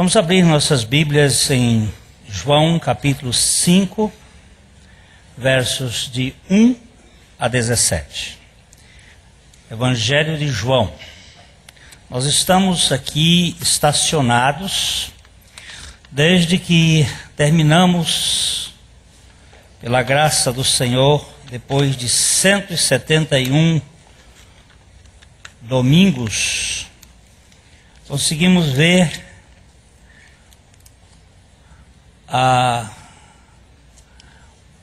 Vamos abrir nossas Bíblias em João capítulo 5, versos de 1 a 17. Evangelho de João. Nós estamos aqui estacionados desde que terminamos, pela graça do Senhor, depois de 171 domingos, conseguimos ver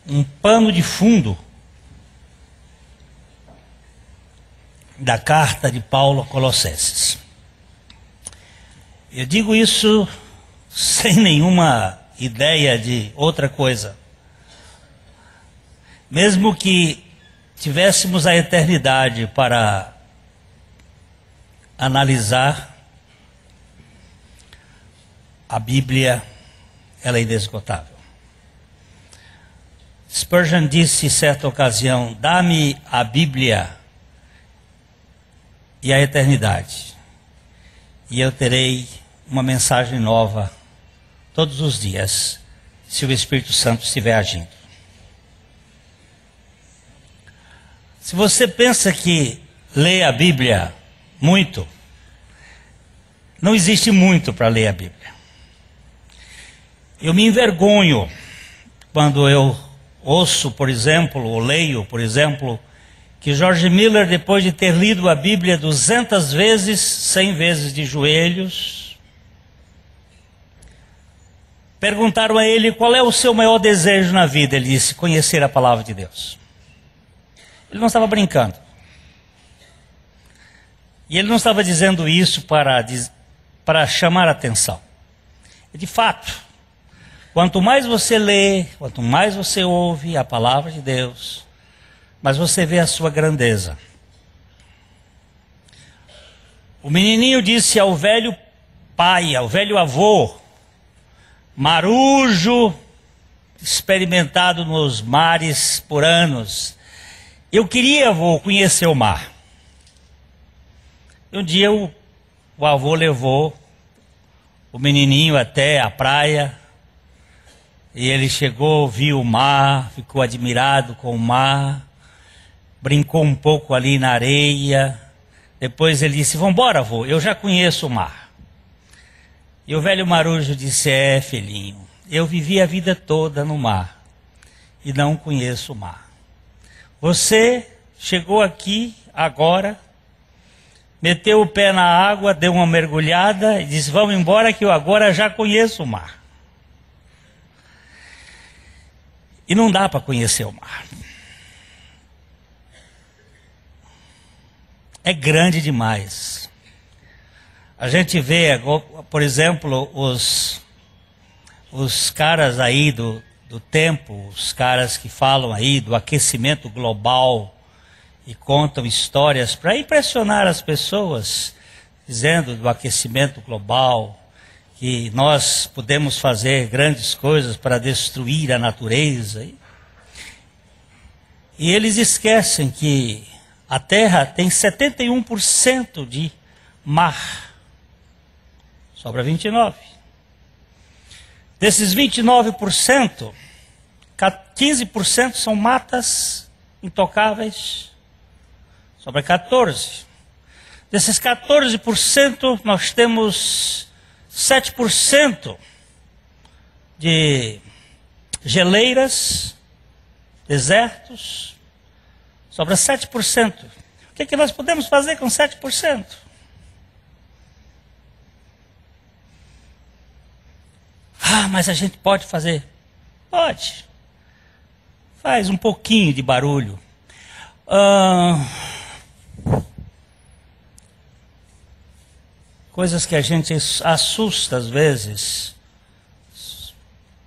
um pano de fundo da carta de Paulo a Colossenses. Eu digo isso sem nenhuma ideia de outra coisa. Mesmo que tivéssemos a eternidade para analisar, a Bíblia, ela é inesgotável. Spurgeon disse em certa ocasião: dá-me a Bíblia e a eternidade, e eu terei uma mensagem nova todos os dias, se o Espírito Santo estiver agindo. Se você pensa que ler a Bíblia muito, não existe muito para ler a Bíblia. Eu me envergonho quando eu ouço, por exemplo, ou leio, por exemplo, que George Miller, depois de ter lido a Bíblia 200 vezes, 100 vezes de joelhos, perguntaram a ele qual é o seu maior desejo na vida. Ele disse: conhecer a palavra de Deus. Ele não estava brincando. E ele não estava dizendo isso para chamar a atenção. De fato, quanto mais você lê, quanto mais você ouve a palavra de Deus, mais você vê a sua grandeza. O menininho disse ao velho pai, ao velho avô, marujo, experimentado nos mares por anos: eu queria, avô, conhecer o mar. Um dia o avô levou o menininho até a praia, e ele chegou, viu o mar, ficou admirado com o mar, brincou um pouco ali na areia. Depois ele disse: vamos embora, avô, eu já conheço o mar. E o velho marujo disse: é, filhinho, eu vivi a vida toda no mar e não conheço o mar. Você chegou aqui agora, meteu o pé na água, deu uma mergulhada e disse: vamos embora que eu agora já conheço o mar. E não dá para conhecer o mar. É grande demais. A gente vê, por exemplo, os caras aí do tempo, os caras que falam aí do aquecimento global e contam histórias para impressionar as pessoas, dizendo do aquecimento global, que nós podemos fazer grandes coisas para destruir a natureza. E eles esquecem que a Terra tem 71% de mar. Sobra 29%. Desses 29%, 15% são matas intocáveis. Sobra 14%. Desses 14%, nós temos 7% de geleiras, desertos. Sobra 7%. O que é que nós podemos fazer com 7%? Ah, mas a gente pode fazer. Pode. Faz um pouquinho de barulho. Coisas que a gente assusta às vezes.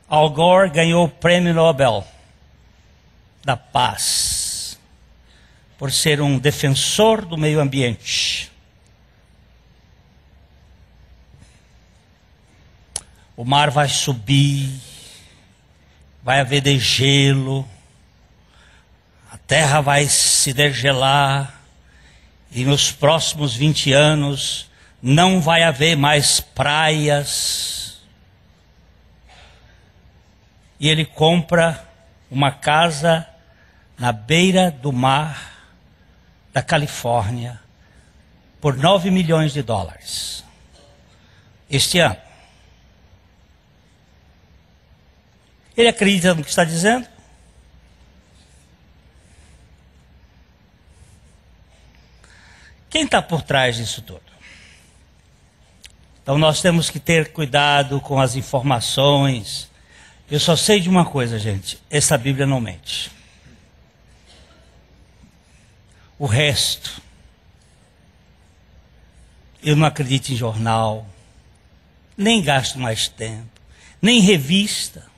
Al Gore ganhou o Prêmio Nobel da Paz por ser um defensor do meio ambiente. O mar vai subir, vai haver degelo, a terra vai se degelar, e nos próximos 20 anos não vai haver mais praias, e ele compra uma casa na beira do mar da Califórnia por $9 milhões este ano. Ele acredita no que está dizendo? Quem está por trás disso tudo? Então nós temos que ter cuidado com as informações. Eu só sei de uma coisa, gente: essa Bíblia não mente. O resto, eu não acredito em jornal, nem gasto mais tempo, nem revista.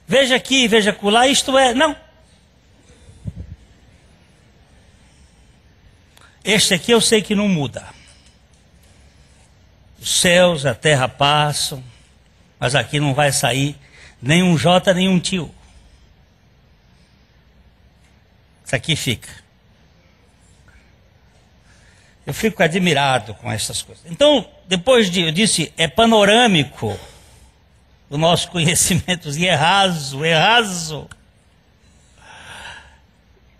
Veja aqui, veja acolá, isto é, não. Este aqui eu sei que não muda. Os céus, a terra passam, mas aqui não vai sair nem um J, nem um tio. Isso aqui fica. Eu fico admirado com essas coisas. Então, eu disse, é panorâmico o nosso conhecimento, e é raso, é raso.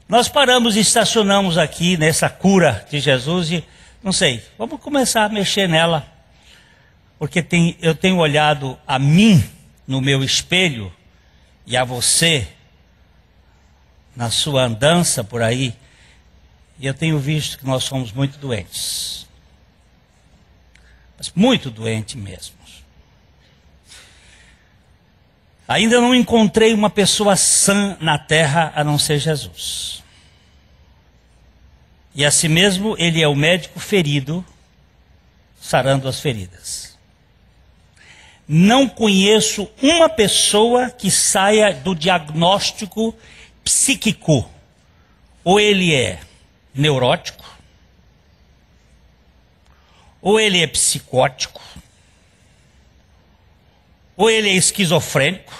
Nós paramos e estacionamos aqui nessa cura de Jesus e, não sei, vamos começar a mexer nela. Porque eu tenho olhado a mim no meu espelho e a você na sua andança por aí, e eu tenho visto que nós somos muito doentes. Mas muito doentes mesmo. Ainda não encontrei uma pessoa sã na terra a não ser Jesus. E assim mesmo ele é o médico ferido, sarando as feridas. Não conheço uma pessoa que saia do diagnóstico psíquico. Ou ele é neurótico, ou ele é psicótico, ou ele é esquizofrênico,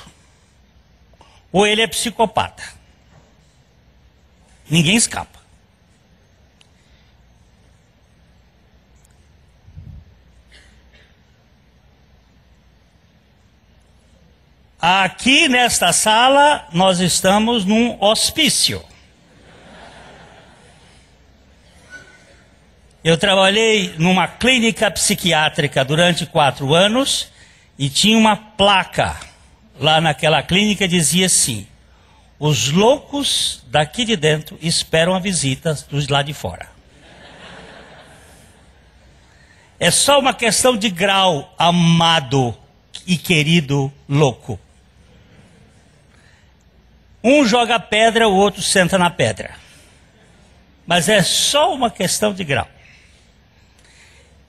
ou ele é psicopata. Ninguém escapa. Aqui nesta sala nós estamos num hospício. Eu trabalhei numa clínica psiquiátrica durante 4 anos e tinha uma placa lá naquela clínica que dizia assim: os loucos daqui de dentro esperam a visita dos lá de fora. É só uma questão de grau, amado e querido louco. Um joga pedra, o outro senta na pedra. Mas é só uma questão de grau.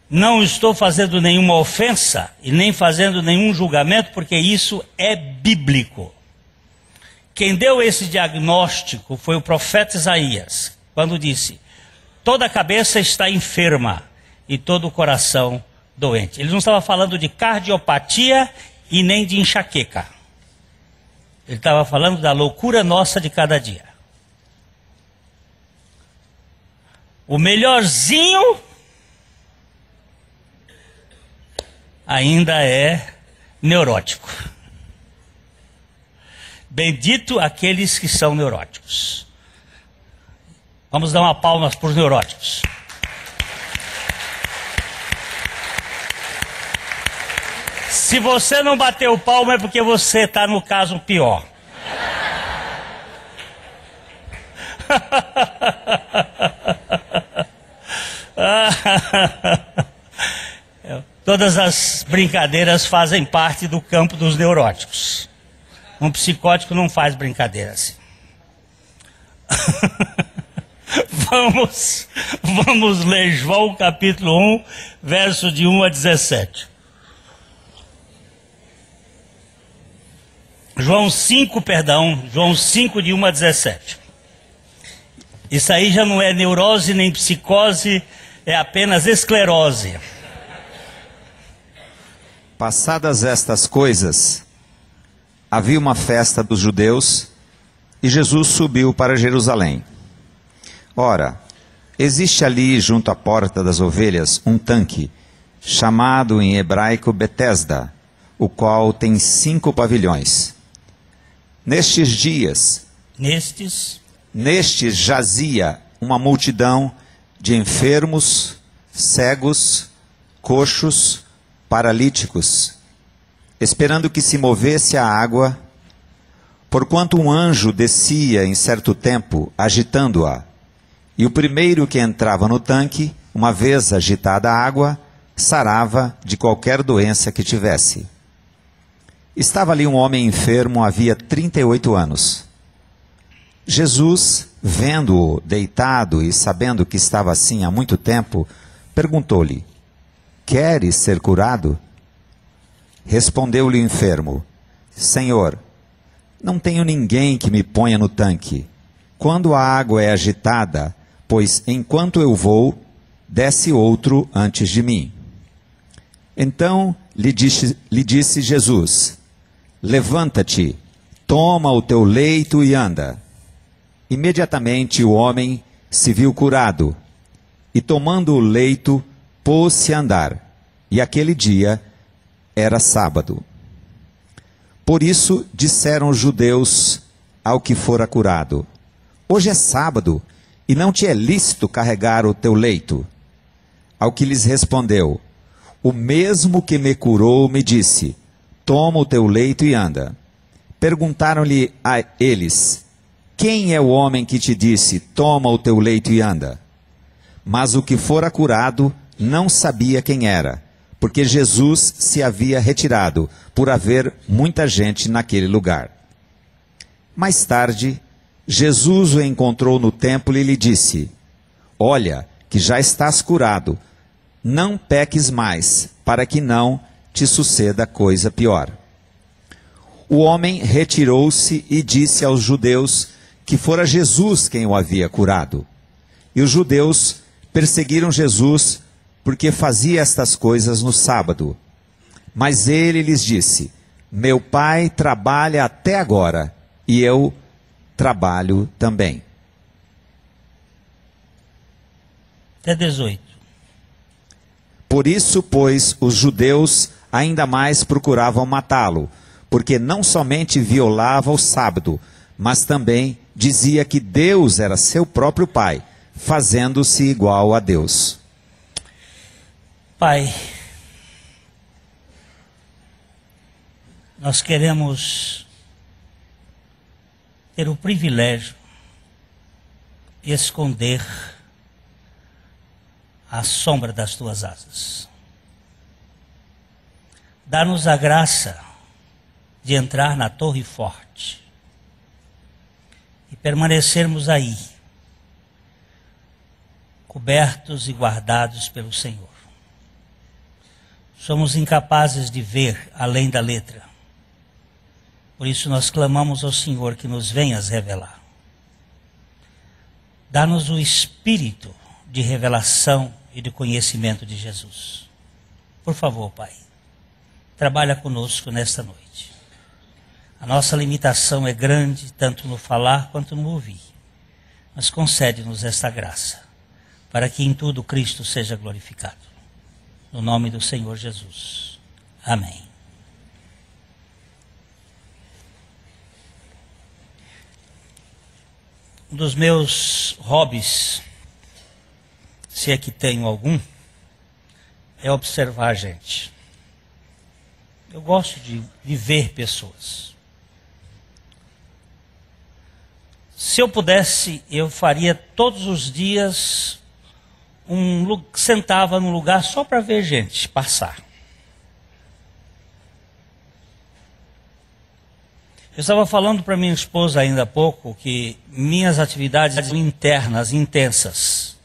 Não estou fazendo nenhuma ofensa e nem fazendo nenhum julgamento, porque isso é bíblico. Quem deu esse diagnóstico foi o profeta Isaías, quando disse: toda a cabeça está enferma e todo o coração doente. Ele não estava falando de cardiopatia e nem de enxaqueca. Ele estava falando da loucura nossa de cada dia. O melhorzinho ainda é neurótico. Bendito aqueles que são neuróticos. Vamos dar uma palma para os neuróticos. Se você não bateu palma é porque você está no caso pior. Todas as brincadeiras fazem parte do campo dos neuróticos. Um psicótico não faz brincadeira assim. Vamos ler João capítulo 1, verso de 1 a 17. João 5, de 1 a 17. Isso aí já não é neurose nem psicose, é apenas esclerose. Passadas estas coisas, havia uma festa dos judeus e Jesus subiu para Jerusalém. Ora, existe ali junto à porta das ovelhas um tanque, chamado em hebraico Betesda, o qual tem 5 pavilhões. Nestes dias, nestes jazia uma multidão de enfermos, cegos, coxos, paralíticos, esperando que se movesse a água, porquanto um anjo descia em certo tempo, agitando-a, e o primeiro que entrava no tanque, uma vez agitada a água, sarava de qualquer doença que tivesse. Estava ali um homem enfermo havia 38 anos. Jesus, vendo-o deitado e sabendo que estava assim há muito tempo, perguntou-lhe: Queres ser curado? Respondeu-lhe o enfermo: Senhor, não tenho ninguém que me ponha no tanque. Quando a água é agitada, pois enquanto eu vou, desce outro antes de mim. Então lhe disse Jesus: Levanta-te, toma o teu leito e anda. Imediatamente o homem se viu curado, e tomando o leito, pôs-se a andar. E aquele dia era sábado. Por isso disseram os judeus ao que fora curado: Hoje é sábado, e não te é lícito carregar o teu leito. Ao que lhes respondeu: O mesmo que me curou me disse: Toma o teu leito e anda. Perguntaram-lhe a eles: Quem é o homem que te disse: Toma o teu leito e anda? Mas o que fora curado não sabia quem era, porque Jesus se havia retirado, por haver muita gente naquele lugar. Mais tarde, Jesus o encontrou no templo e lhe disse: Olha, que já estás curado, não peques mais, para que não te suceda coisa pior. O homem retirou-se e disse aos judeus que fora Jesus quem o havia curado. E os judeus perseguiram Jesus porque fazia estas coisas no sábado. Mas ele lhes disse: Meu pai trabalha até agora, e eu trabalho também. Até 18. Por isso, pois, os judeus ainda mais procuravam matá-lo, porque não somente violava o sábado, mas também dizia que Deus era seu próprio Pai, fazendo-se igual a Deus. Pai, nós queremos ter o privilégio de esconder a sombra das tuas asas. Dá-nos a graça de entrar na torre forte e permanecermos aí, cobertos e guardados pelo Senhor. Somos incapazes de ver além da letra. Por isso nós clamamos ao Senhor que nos venhas revelar. Dá-nos o espírito de revelação e de conhecimento de Jesus. Por favor, Pai, trabalha conosco nesta noite. A nossa limitação é grande, tanto no falar quanto no ouvir. Mas concede-nos esta graça, para que em tudo Cristo seja glorificado. No nome do Senhor Jesus. Amém. Um dos meus hobbies, se é que tenho algum, é observar a gente. Eu gosto de viver pessoas. Se eu pudesse, eu faria todos os dias sentava num lugar só para ver gente passar. Eu estava falando para minha esposa ainda há pouco que minhas atividades internas, intensas.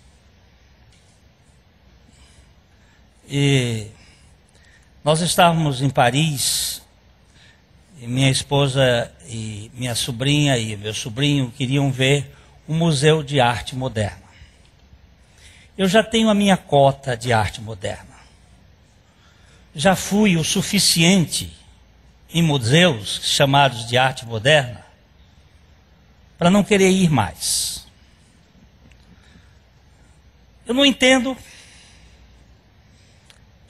E nós estávamos em Paris, e minha esposa e minha sobrinha e meu sobrinho queriam ver um museu de arte moderna. Eu já tenho a minha cota de arte moderna. Já fui o suficiente em museus chamados de arte moderna para não querer ir mais. Eu não entendo.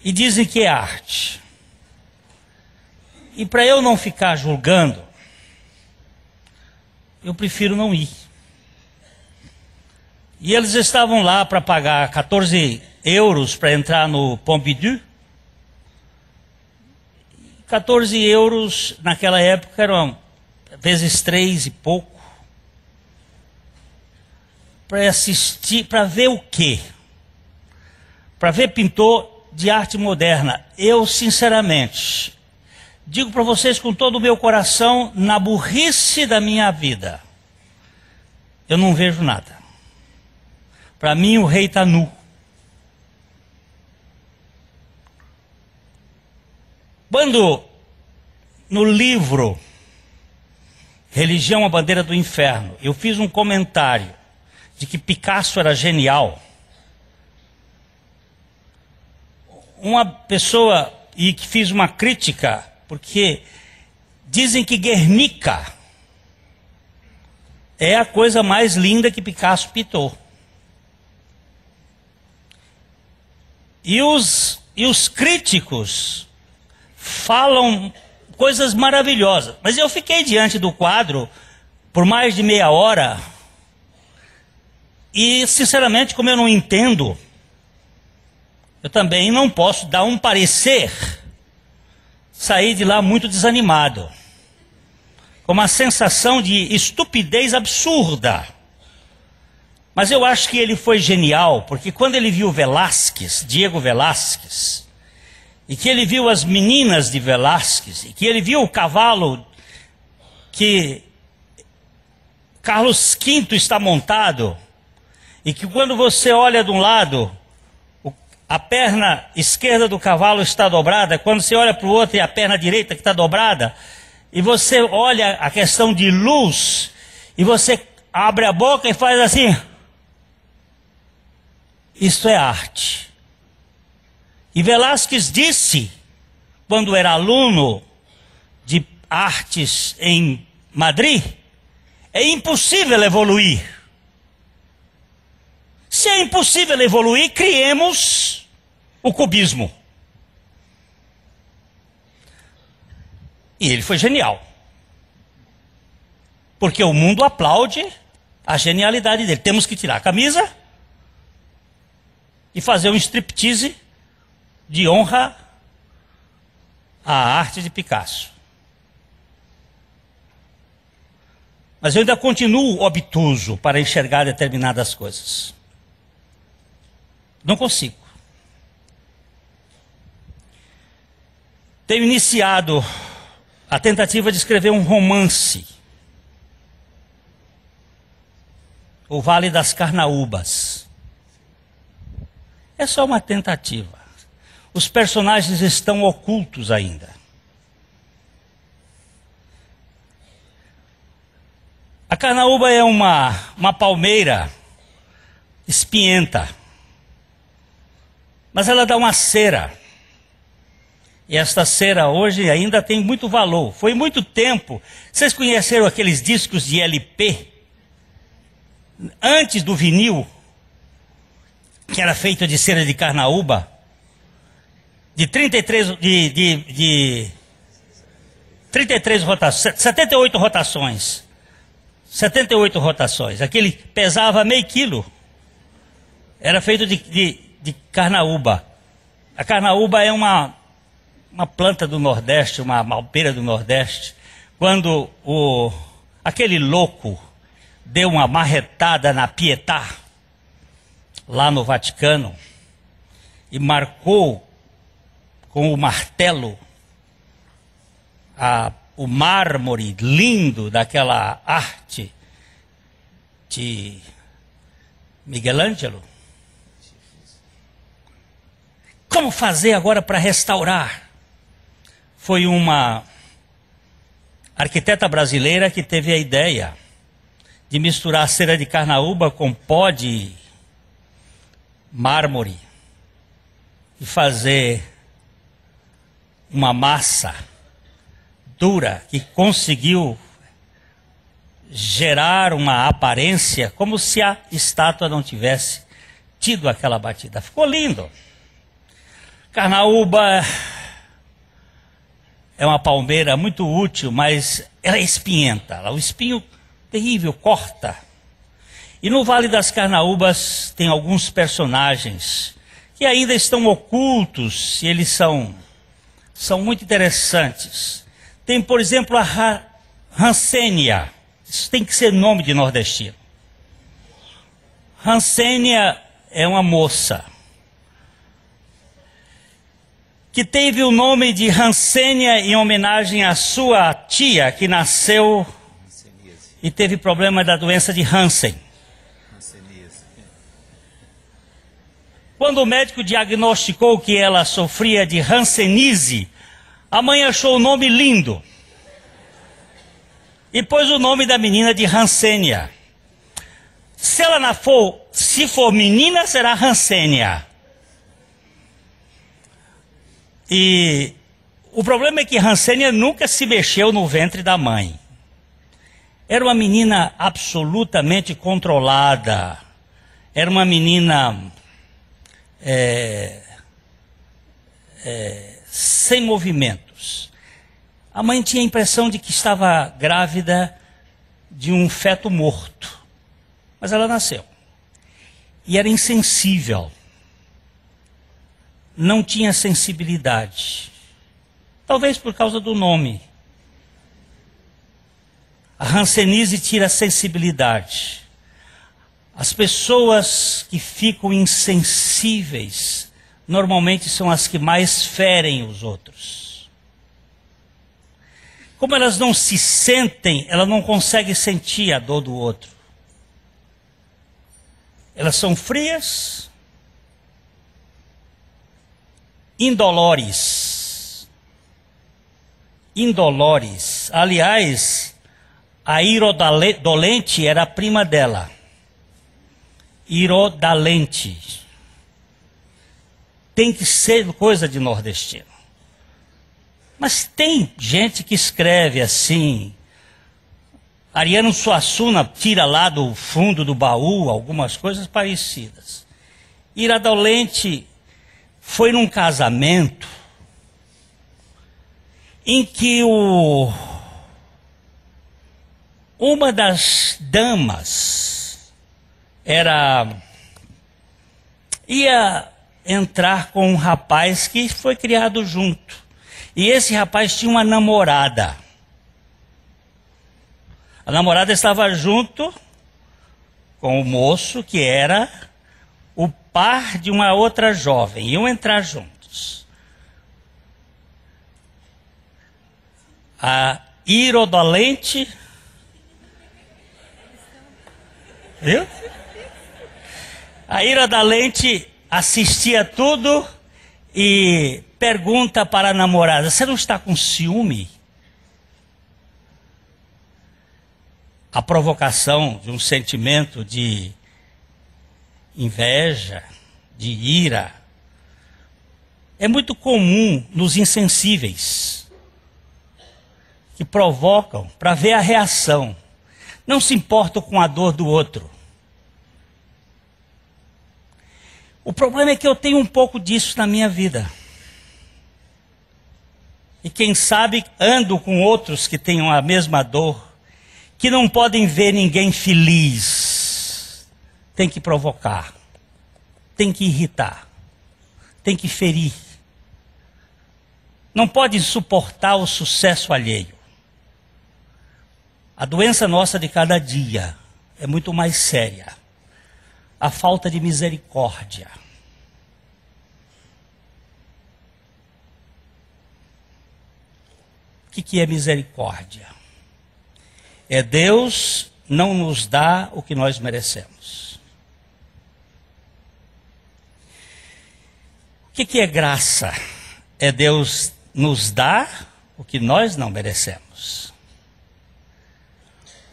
E dizem que é arte. E para eu não ficar julgando, eu prefiro não ir. E eles estavam lá para pagar 14 euros para entrar no Pompidou. 14 euros naquela época eram vezes 3 e pouco. Para assistir, para ver o quê? Para ver pintor de arte moderna. Eu, sinceramente, digo para vocês com todo o meu coração, na burrice da minha vida, eu não vejo nada. Para mim, o rei está nu. Quando no livro Religião, a Bandeira do Inferno, eu fiz um comentário de que Picasso era genial, uma pessoa, e que fiz uma crítica, porque dizem que Guernica é a coisa mais linda que Picasso pintou. E os críticos falam coisas maravilhosas. Mas eu fiquei diante do quadro por mais de meia hora. E, sinceramente, como eu não entendo, eu também não posso dar um parecer, sair de lá muito desanimado, com uma sensação de estupidez absurda. Mas eu acho que ele foi genial, porque quando ele viu Velázquez, Diego Velázquez, e que ele viu as meninas de Velázquez, e que ele viu o cavalo que Carlos V está montado, e que quando você olha de um lado, a perna esquerda do cavalo está dobrada, quando você olha para o outro é a perna direita que está dobrada, e você olha a questão de luz, e você abre a boca e faz assim. Isto é arte. E Velázquez disse, quando era aluno de artes em Madrid, é impossível evoluir. Se é impossível evoluir, criemos o cubismo. E ele foi genial. Porque o mundo aplaude a genialidade dele. Temos que tirar a camisa e fazer um striptease de honra à arte de Picasso. Mas eu ainda continuo obtuso para enxergar determinadas coisas. Não consigo. Tenho iniciado a tentativa de escrever um romance. O Vale das Carnaúbas. É só uma tentativa. Os personagens estão ocultos ainda. A carnaúba é uma palmeira espinhenta. Mas ela dá uma cera. E esta cera hoje ainda tem muito valor. Foi muito tempo. Vocês conheceram aqueles discos de LP? Antes do vinil, que era feito de cera de carnaúba, de 33 rotações, 78 rotações. 78 rotações. Aquele pesava meio quilo. Era feito de carnaúba. A carnaúba é uma planta do Nordeste, uma malpeira do Nordeste. Quando aquele louco deu uma marretada na Pietà, lá no Vaticano, e marcou com o martelo o mármore lindo daquela arte de Miguel Ângelo. Como fazer agora para restaurar? Foi uma arquiteta brasileira que teve a ideia de misturar a cera de carnaúba com pó de mármore e fazer uma massa dura que conseguiu gerar uma aparência como se a estátua não tivesse tido aquela batida. Ficou lindo. Carnaúba é uma palmeira muito útil, mas ela é espinhenta. O espinho terrível corta. E no Vale das Carnaúbas tem alguns personagens que ainda estão ocultos e eles são muito interessantes. Tem, por exemplo, a Hansênia. Isso tem que ser nome de nordestino. Hansênia é uma moça que teve o nome de Hansênia em homenagem à sua tia, que nasceu e teve problema da doença de Hansen. Quando o médico diagnosticou que ela sofria de hanseníase, a mãe achou o nome lindo e pôs o nome da menina de Hansênia. Se for menina, será Hansênia. E o problema é que Hansênia nunca se mexeu no ventre da mãe. Era uma menina absolutamente controlada. Era uma menina sem movimentos. A mãe tinha a impressão de que estava grávida de um feto morto. Mas ela nasceu. E era insensível. Não tinha sensibilidade. Talvez por causa do nome. A hanseníase tira a sensibilidade. As pessoas que ficam insensíveis normalmente são as que mais ferem os outros. Como elas não se sentem, elas não conseguem sentir a dor do outro. Elas são frias, indolores. Aliás, a Irodolente era a prima dela. Irodalente. Tem que ser coisa de nordestino. Mas tem gente que escreve assim. Ariano Suassuna tira lá do fundo do baú algumas coisas parecidas. Irodolente foi num casamento em que uma das damas ia entrar com um rapaz que foi criado junto. E esse rapaz tinha uma namorada. A namorada estava junto com o moço que era o par de uma outra jovem. Iam entrar juntos. A Irodolente, viu? A Irodolente assistia tudo e pergunta para a namorada: você não está com ciúme? A provocação de um sentimento de inveja, de ira, é muito comum nos insensíveis, que provocam para ver a reação. Não se importam com a dor do outro. O problema é que eu tenho um pouco disso na minha vida. E quem sabe ando com outros que tenham a mesma dor, que não podem ver ninguém feliz. Tem que provocar, tem que irritar, tem que ferir. Não pode suportar o sucesso alheio. A doença nossa de cada dia é muito mais séria. A falta de misericórdia. O que é misericórdia? É Deus não nos dá o que nós merecemos. O que é graça? É Deus nos dar o que nós não merecemos.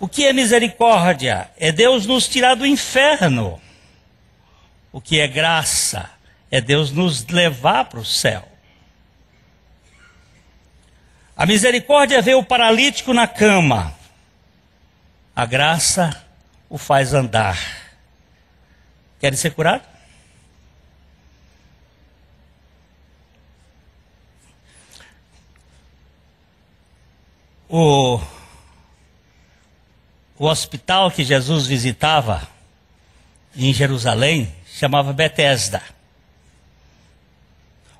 O que é misericórdia? É Deus nos tirar do inferno. O que é graça? É Deus nos levar para o céu. A misericórdia vê o paralítico na cama. A graça o faz andar. Querem ser curados? O hospital que Jesus visitava em Jerusalém chamava Betesda.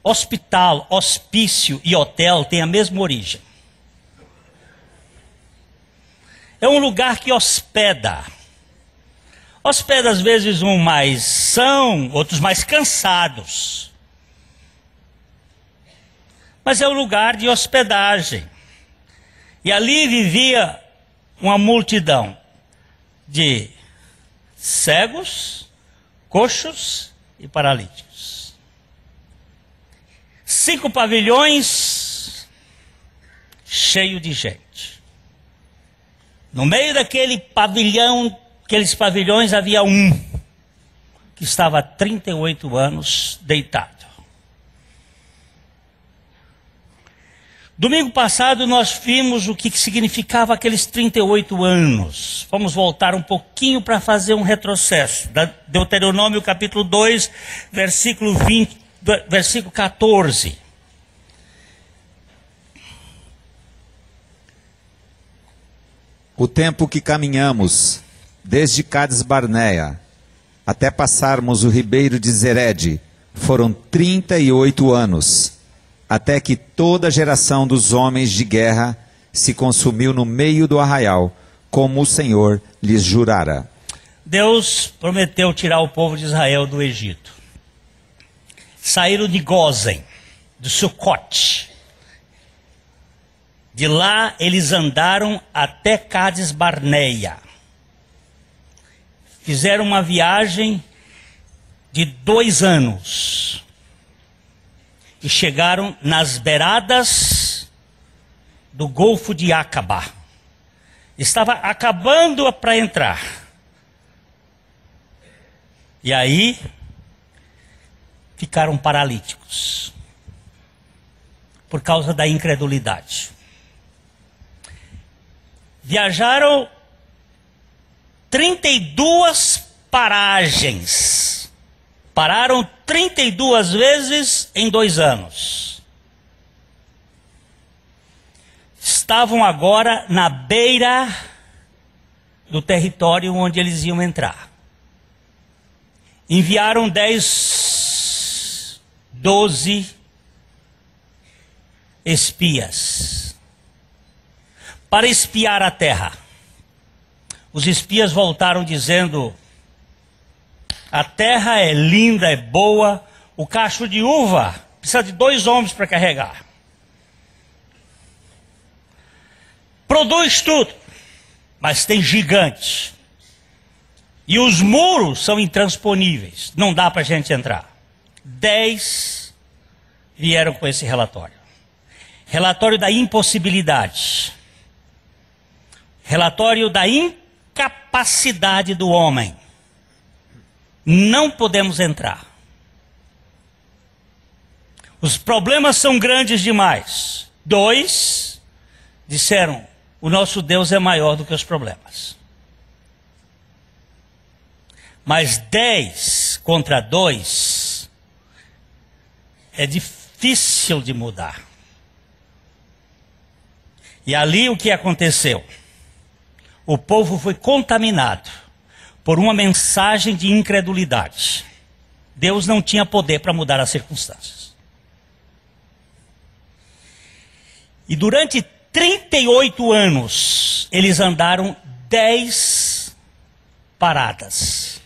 Hospital, hospício e hotel têm a mesma origem. É um lugar que hospeda. Hospeda às vezes uns mais são, outros mais cansados. Mas é um lugar de hospedagem. E ali vivia uma multidão de cegos, coxos e paralíticos. 5 pavilhões cheios de gente. No meio daquele pavilhão, aqueles pavilhões, havia um que estava há 38 anos deitado. Domingo passado nós vimos o que significava aqueles 38 anos. Vamos voltar um pouquinho para fazer um retrocesso. Deuteronômio capítulo 2, versículo 14. O tempo que caminhamos, desde Cades Barneia até passarmos o ribeiro de Zered, foram 38 anos, até que toda a geração dos homens de guerra se consumiu no meio do arraial, como o Senhor lhes jurara. Deus prometeu tirar o povo de Israel do Egito. Saíram de Gósen, do Sucote. De lá eles andaram até Cades Barneia. Fizeram uma viagem de 2 anos. E chegaram nas beiradas do Golfo de Acaba. Estava acabando para entrar. E aí ficaram paralíticos. Por causa da incredulidade. Viajaram 32 paragens. Pararam 32 vezes em 2 anos. Estavam agora na beira do território onde eles iam entrar. Enviaram 12 espias para espiar a terra. Os espias voltaram dizendo: a terra é linda, é boa, o cacho de uva precisa de 2 homens para carregar. Produz tudo, mas tem gigante. E os muros são intransponíveis, não dá para a gente entrar. 10 vieram com esse relatório. Relatório da impossibilidade. Relatório da incapacidade do homem. Não podemos entrar. Os problemas são grandes demais. 2 disseram: o nosso Deus é maior do que os problemas. Mas 10 contra 2 é difícil de mudar. E ali o que aconteceu? O povo foi contaminado por uma mensagem de incredulidade. Deus não tinha poder para mudar as circunstâncias. E durante 38 anos, eles andaram 10 paradas.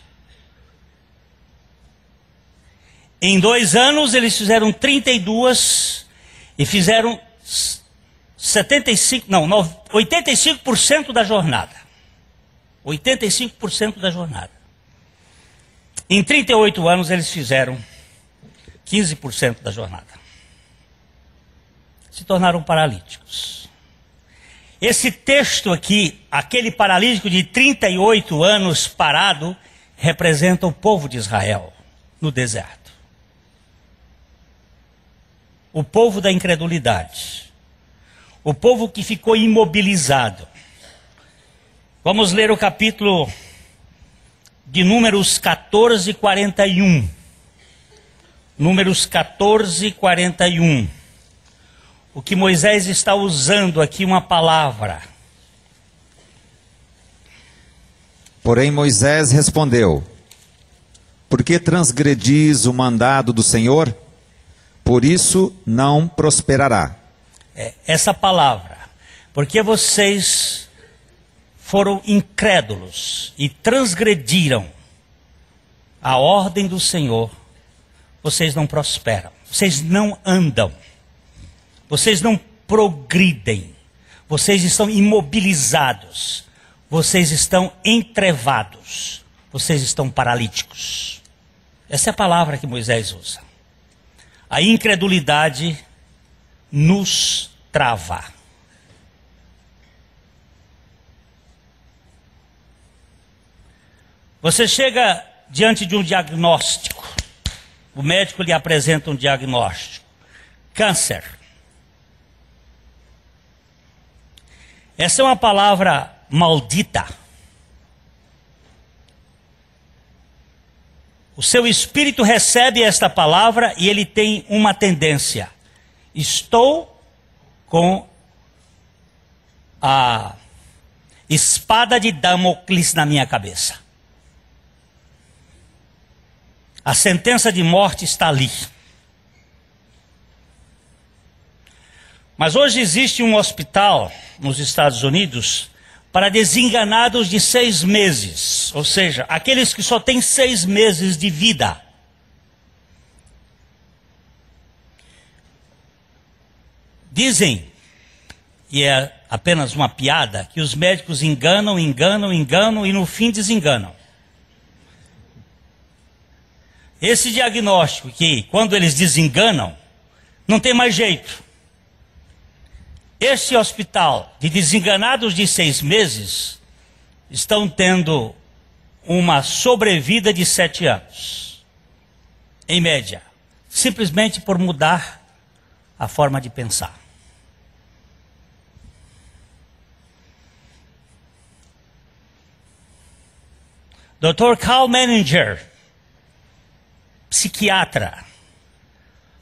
Em 2 anos, eles fizeram 32 e fizeram 85% da jornada. 85% da jornada. Em 38 anos eles fizeram 15% da jornada. Se tornaram paralíticos. Esse texto aqui, aquele paralítico de 38 anos parado, representa o povo de Israel no deserto. O povo da incredulidade. O povo que ficou imobilizado. Vamos ler o capítulo de Números 14, 41. Números 14, 41. o que Moisés está usando aqui, uma palavra. Porém Moisés respondeu: por que transgredis o mandado do Senhor? Por isso não prosperará. Essa palavra, porque vocês foram incrédulos e transgrediram a ordem do Senhor, vocês não prosperam, vocês não andam, vocês não progridem, vocês estão imobilizados, vocês estão entrevados, vocês estão paralíticos. Essa é a palavra que Moisés usa. A incredulidade nos trava. Você chega diante de um diagnóstico. O médico lhe apresenta um diagnóstico. Câncer. Essa é uma palavra maldita. O seu espírito recebe esta palavra e ele tem uma tendência. Estou com a espada de Damocles na minha cabeça. A sentença de morte está ali. Mas hoje existe um hospital nos Estados Unidos para desenganados de 6 meses. Ou seja, aqueles que só têm 6 meses de vida. Dizem, e é apenas uma piada, que os médicos enganam e no fim desenganam. Esse diagnóstico que, quando eles desenganam, não tem mais jeito. Esse hospital de desenganados de 6 meses estão tendo uma sobrevida de 7 anos, em média, simplesmente por mudar a forma de pensar. Dr. Carl Menninger, psiquiatra,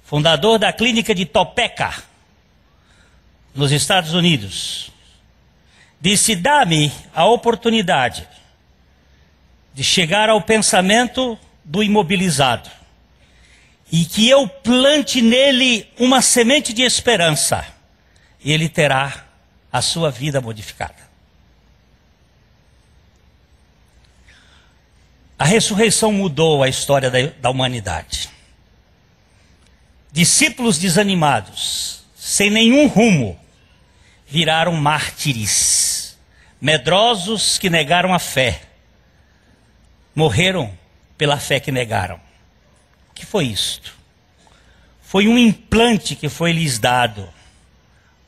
fundador da clínica de Topeka, nos Estados Unidos, disse: dá-me a oportunidade de chegar ao pensamento do imobilizado e que eu plante nele uma semente de esperança, e ele terá a sua vida modificada. A ressurreição mudou a história da humanidade. Discípulos desanimados, sem nenhum rumo, viraram mártires, medrosos que negaram a fé, morreram pela fé que negaram. O que foi isto? Foi um implante que foi lhes dado,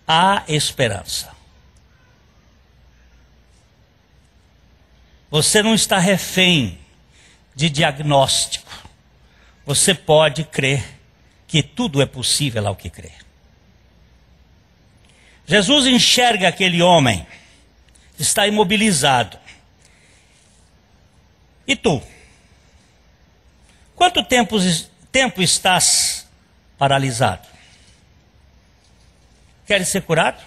a esperança. Você não está refém de diagnóstico. Você pode crer que tudo é possível ao que crer. Jesus enxerga aquele homem, está imobilizado. E tu? Quanto tempo estás paralisado? Queres ser curado?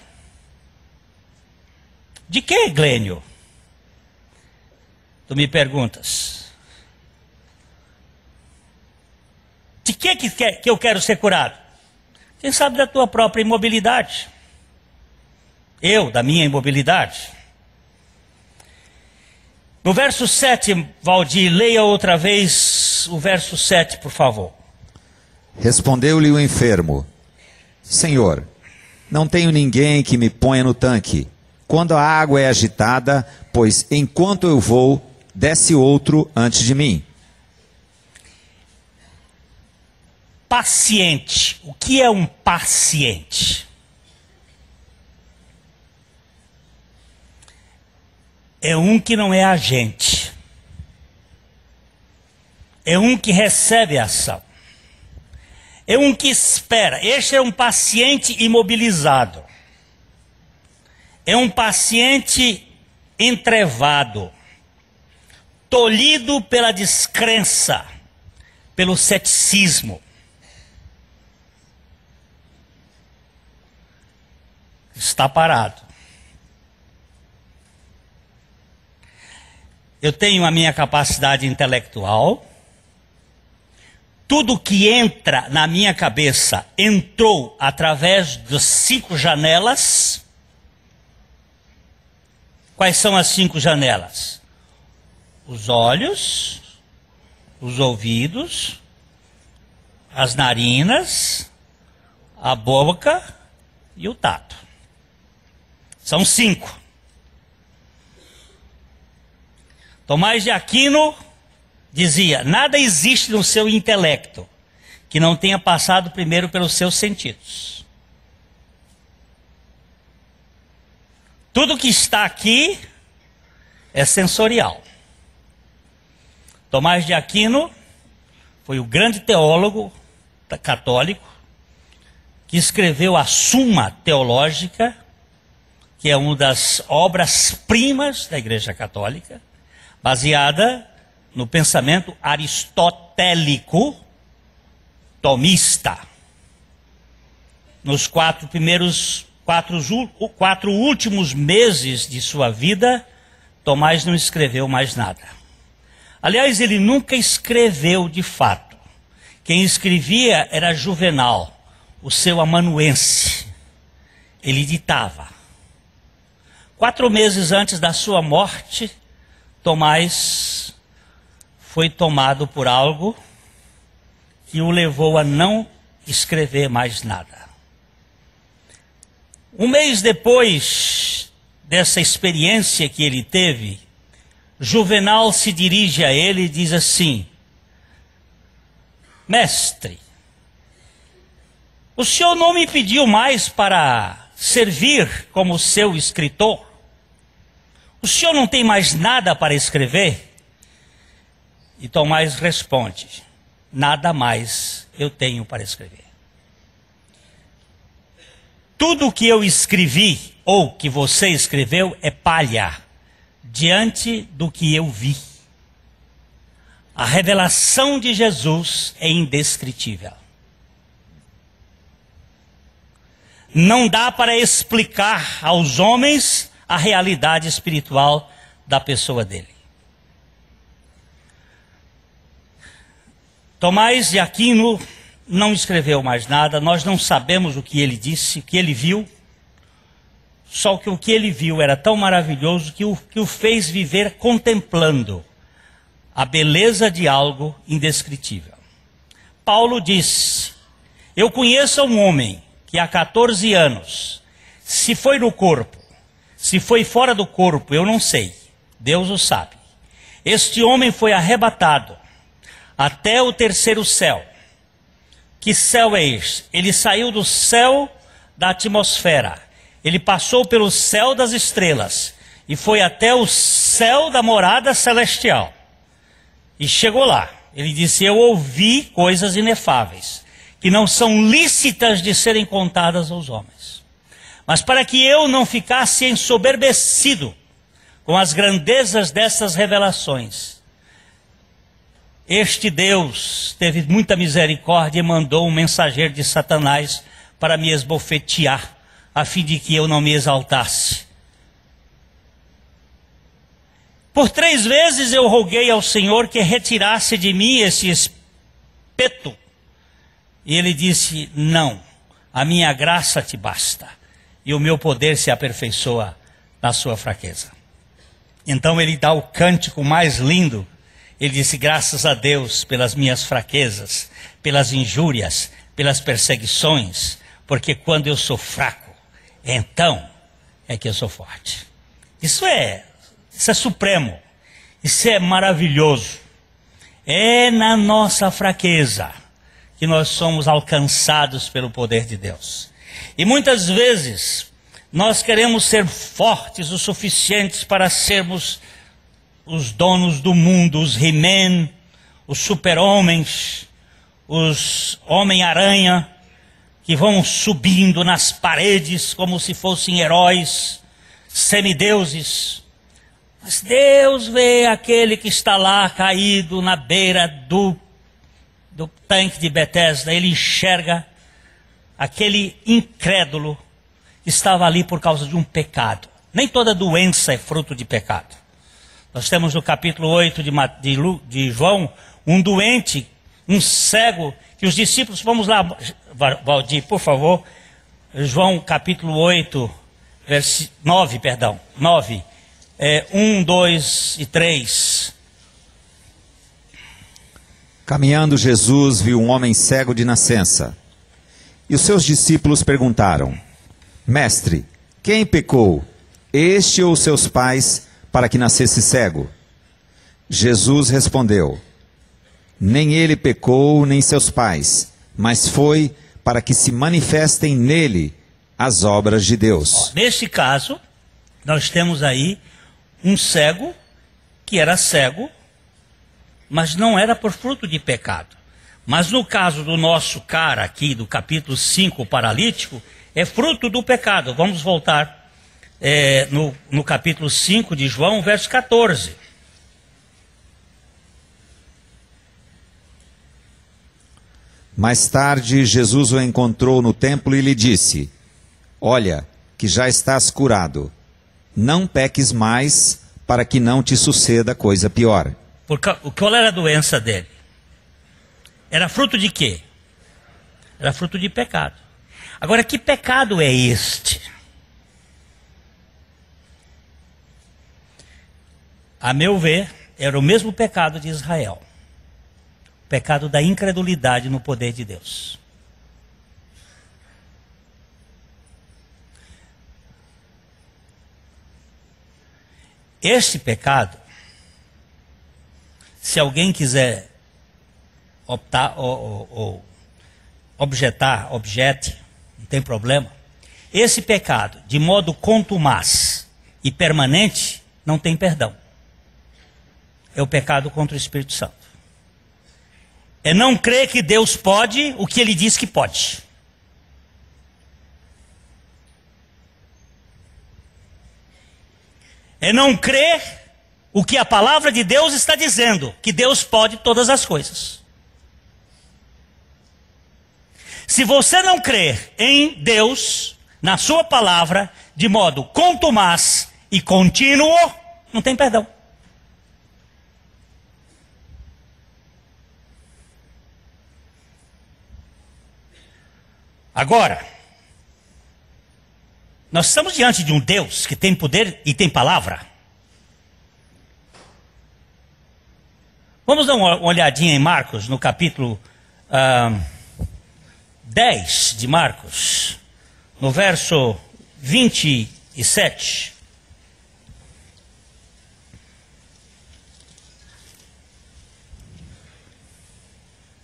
De que, Glênio? Tu me perguntas. De que eu quero ser curado? Quem sabe da tua própria imobilidade? Eu, da minha imobilidade? No verso 7, Valdir, leia outra vez o verso 7, por favor. Respondeu-lhe o enfermo: Senhor, não tenho ninguém que me ponha no tanque quando a água é agitada, pois enquanto eu vou, desce outro antes de mim. Paciente. O que é um paciente? É um que não é agente. É um que recebe a ação. É um que espera. Este é um paciente imobilizado. É um paciente entrevado, tolhido pela descrença, pelo ceticismo. está parado. Eu tenho a minha capacidade intelectual. Tudo que entra na minha cabeça entrou através das 5 janelas. Quais são as 5 janelas? Os olhos, os ouvidos, as narinas, a boca e o tato. São 5. Tomás de Aquino dizia: nada existe no seu intelecto que não tenha passado primeiro pelos seus sentidos. Tudo que está aqui é sensorial. Tomás de Aquino foi o grande teólogo católico que escreveu a Suma Teológica, que é uma das obras-primas da Igreja Católica, baseada no pensamento aristotélico tomista. Nos 4 últimos meses de sua vida, Tomás não escreveu mais nada. Aliás, ele nunca escreveu de fato. Quem escrevia era Juvenal, o seu amanuense. Ele ditava. 4 meses antes da sua morte, Tomás foi tomado por algo que o levou a não escrever mais nada. Um mês depois dessa experiência que ele teve, Juvenal se dirige a ele e diz assim: mestre, o senhor não me pediu mais para servir como seu escritor? O senhor não tem mais nada para escrever? E Tomás responde: nada mais eu tenho para escrever. Tudo o que eu escrevi, ou que você escreveu, é palha diante do que eu vi. A revelação de Jesus é indescritível. Não dá para explicar aos homens a realidade espiritual da pessoa dele. Tomás de Aquino não escreveu mais nada, nós não sabemos o que ele disse, o que ele viu, só que o que ele viu era tão maravilhoso que o fez viver contemplando a beleza de algo indescritível. Paulo disse: eu conheço um homem que há 14 anos, se foi no corpo, se foi fora do corpo, eu não sei, Deus o sabe. Este homem foi arrebatado até o 3º céu. Que céu é este? Ele saiu do céu da atmosfera, ele passou pelo céu das estrelas e foi até o céu da morada celestial. E chegou lá. Ele disse: eu ouvi coisas inefáveis, que não são lícitas de serem contadas aos homens. Mas para que eu não ficasse ensoberbecido com as grandezas dessas revelações, este Deus teve muita misericórdia e mandou um mensageiro de Satanás para me esbofetear, a fim de que eu não me exaltasse. Por 3 vezes eu roguei ao Senhor que retirasse de mim esse espeto. E ele disse: não, a minha graça te basta, e o meu poder se aperfeiçoa na sua fraqueza. Então ele dá o cântico mais lindo. Ele disse: graças a Deus pelas minhas fraquezas, pelas injúrias, pelas perseguições, porque quando eu sou fraco, então é que eu sou forte. Isso é supremo, isso é maravilhoso. É na nossa fraqueza que nós somos alcançados pelo poder de Deus. E muitas vezes nós queremos ser fortes o suficientes para sermos os donos do mundo, os He-Man, os super-homens, os Homem-Aranha, que vão subindo nas paredes como se fossem heróis, semideuses. Mas Deus vê aquele que está lá caído na beira do tanque de Betesda. Ele enxerga aquele incrédulo estava ali por causa de um pecado. Nem toda doença é fruto de pecado. Nós temos no capítulo 8 de João, um doente, um cego, que os discípulos, vamos lá, Valdir, por favor, João capítulo 8, 9, 1, 2 e 3. Caminhando, Jesus viu um homem cego de nascença. E os seus discípulos perguntaram: Mestre, quem pecou, este ou seus pais, para que nascesse cego? Jesus respondeu: Nem ele pecou, nem seus pais, mas foi para que se manifestem nele as obras de Deus. Neste caso, nós temos aí um cego, que era cego, mas não era por fruto de pecado. Mas no caso do nosso cara aqui, do capítulo 5, o paralítico, é fruto do pecado. Vamos voltar no capítulo 5 de João, verso 14. Mais tarde, Jesus o encontrou no templo e lhe disse: Olha, que já estás curado. Não peques mais, para que não te suceda coisa pior. Qual era a doença dele? Era fruto de quê? Era fruto de pecado. Agora, que pecado é este? A meu ver, era o mesmo pecado de Israel. O pecado da incredulidade no poder de Deus. Este pecado, se alguém quiser optar ou objete, não tem problema. Esse pecado, de modo contumaz e permanente, não tem perdão. É o pecado contra o Espírito Santo. É não crer que Deus pode o que Ele diz que pode. É não crer o que a palavra de Deus está dizendo, que Deus pode todas as coisas. Se você não crer em Deus, na sua palavra, de modo contumaz e contínuo, não tem perdão. Agora, nós estamos diante de um Deus que tem poder e tem palavra. Vamos dar uma olhadinha em Marcos, no capítulo 10 de Marcos, no verso 27.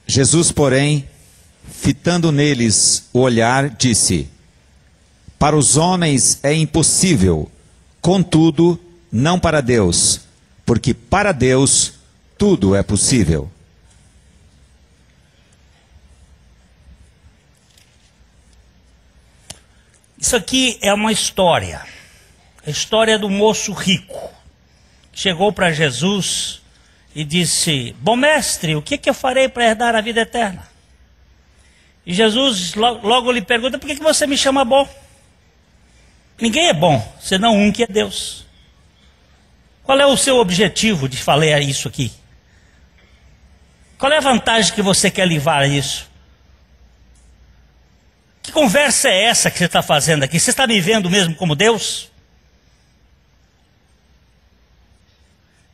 Jesus, porém, fitando neles o olhar, disse: Para os homens é impossível, contudo, não para Deus, porque para Deus tudo é possível. Isso aqui é uma história. A história do moço rico. Chegou para Jesus e disse: Bom mestre, o que eu farei para herdar a vida eterna? E Jesus logo lhe pergunta: Por que você me chama bom? Ninguém é bom, senão um que é Deus. Qual é o seu objetivo de falar isso aqui? Qual é a vantagem que você quer levar a isso? Que conversa é essa que você está fazendo aqui? Você está me vendo mesmo como Deus?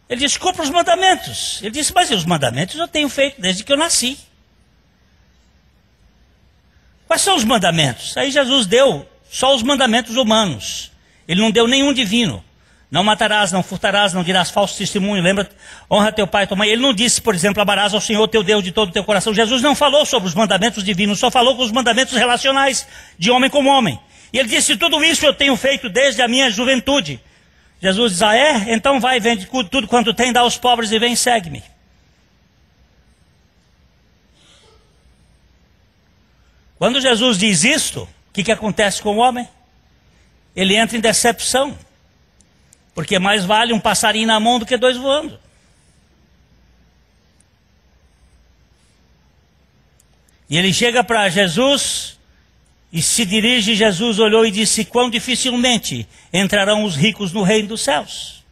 Ele disse: Cumpra os mandamentos. Ele disse: Mas os mandamentos eu tenho feito desde que eu nasci. Quais são os mandamentos? Aí Jesus deu só os mandamentos humanos. Ele não deu nenhum divino. Não matarás, não furtarás, não dirás falso testemunho. Lembra, honra teu pai e tua mãe. Ele não disse, por exemplo, amarás ao Senhor teu Deus de todo o teu coração. Jesus não falou sobre os mandamentos divinos, só falou com os mandamentos relacionais, de homem como homem. E ele disse: Tudo isso eu tenho feito desde a minha juventude. Jesus diz: Ah é? Então vai, vende tudo quanto tem, dá aos pobres e vem, segue-me. Quando Jesus diz isto, o que acontece com o homem? Ele entra em decepção. Porque mais vale um passarinho na mão do que dois voando. E ele chega para Jesus E se dirige, Jesus olhou e disse: quão dificilmente entrarão os ricos no reino dos céus.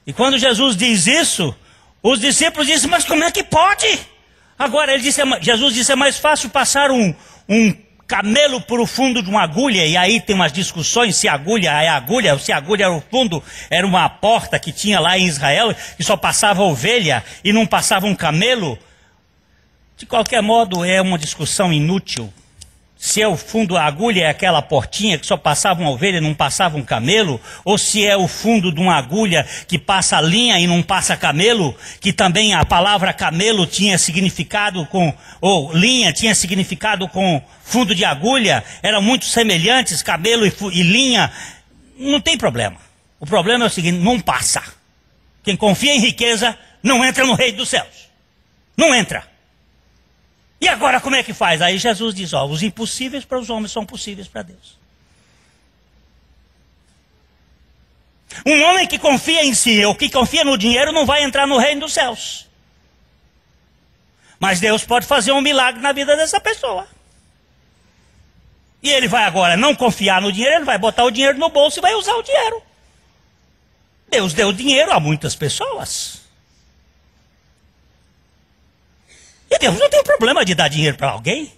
E quando Jesus diz isso, os discípulos dizem: mas como é que pode? Agora, Jesus disse: é mais fácil passar um camelo por o fundo de uma agulha, e aí tem umas discussões se a agulha é agulha, ou se a agulha era o fundo, era uma porta que tinha lá em Israel, e só passava ovelha e não passava um camelo. De qualquer modo, é uma discussão inútil. Se é o fundo, a agulha é aquela portinha que só passava uma ovelha e não passava um camelo, ou se é o fundo de uma agulha que passa linha e não passa camelo, que também a palavra camelo tinha significado com, ou linha tinha significado com fundo de agulha, eram muito semelhantes, camelo e linha, não tem problema. O problema é o seguinte: não passa. Quem confia em riqueza não entra no reino dos céus. Não entra. E agora como é que faz? Aí Jesus diz: ó, os impossíveis para os homens são possíveis para Deus. Um homem que confia em si, ou que confia no dinheiro, não vai entrar no reino dos céus. Mas Deus pode fazer um milagre na vida dessa pessoa. E ele vai agora não confiar no dinheiro, ele vai botar o dinheiro no bolso e vai usar o dinheiro. Deus deu dinheiro a muitas pessoas. E Deus não tem problema de dar dinheiro para alguém.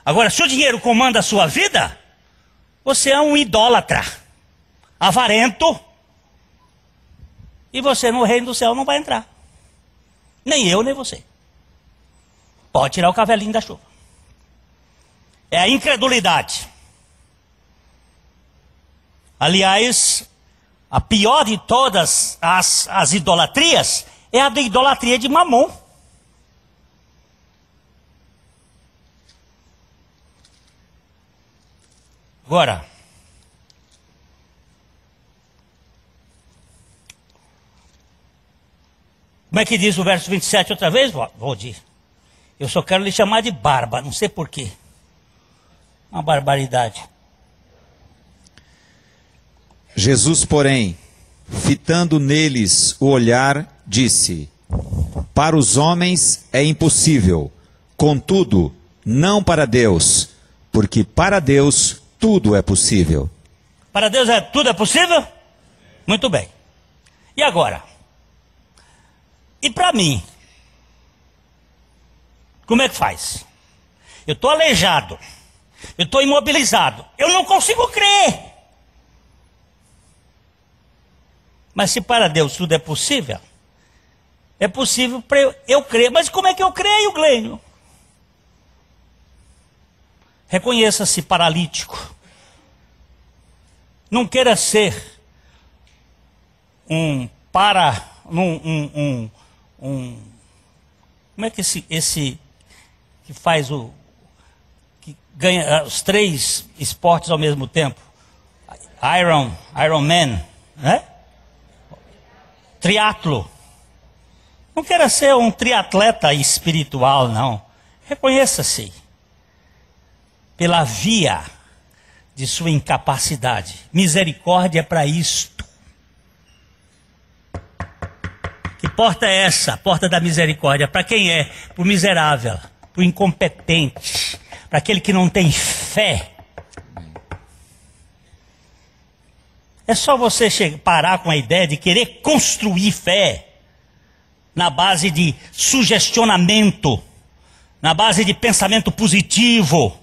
Agora, se o dinheiro comanda a sua vida, você é um idólatra, avarento, e você no reino do céu não vai entrar. Nem eu, nem você. Pode tirar o cavelinho da chuva. É a incredulidade. Aliás, a pior de todas as idolatrias é a da idolatria de Mamon. Agora, como é que diz o verso 27 outra vez, Valdir? Eu só quero lhe chamar de barba, não sei porquê. Uma barbaridade. Jesus, porém, fitando neles o olhar, disse: para os homens é impossível, contudo, não para Deus, porque para Deus tudo é possível. Para Deus tudo é possível? Muito bem. E agora? E para mim? Como é que faz? Eu estou aleijado. Eu estou imobilizado. Eu não consigo crer. Mas se para Deus tudo é possível para eu crer. Mas como é que eu creio, Glênio? Reconheça-se paralítico. Não queira ser como é que esse que faz que ganha os 3 esportes ao mesmo tempo? Iron Man, né? Triatlo. Não queira ser um triatleta espiritual, não. Reconheça-se pela via de sua incapacidade. Misericórdia é para isto. Que porta é essa? A porta da misericórdia. Para quem é? Para o miserável, para o incompetente, para aquele que não tem fé. É só você parar com a ideia de querer construir fé na base de sugestionamento, na base de pensamento positivo,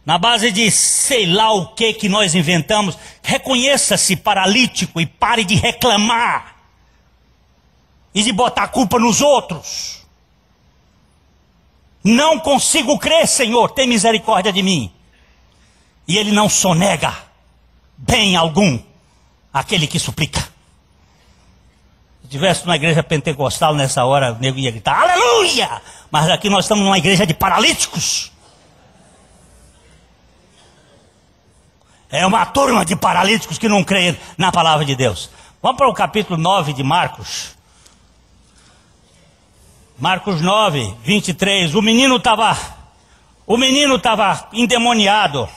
na base de sei lá o que nós inventamos. Reconheça-se paralítico e pare de reclamar e de botar a culpa nos outros. Não consigo crer, Senhor, tem misericórdia de mim. E ele não sonega bem algum aquele que suplica. Se tivesse numa igreja pentecostal nessa hora, o nego ia gritar aleluia, mas aqui nós estamos numa igreja de paralíticos. É uma turma de paralíticos que não creem na palavra de Deus. Vamos para o capítulo 9 de Marcos. Marcos 9, 23. O menino estava endemoniado.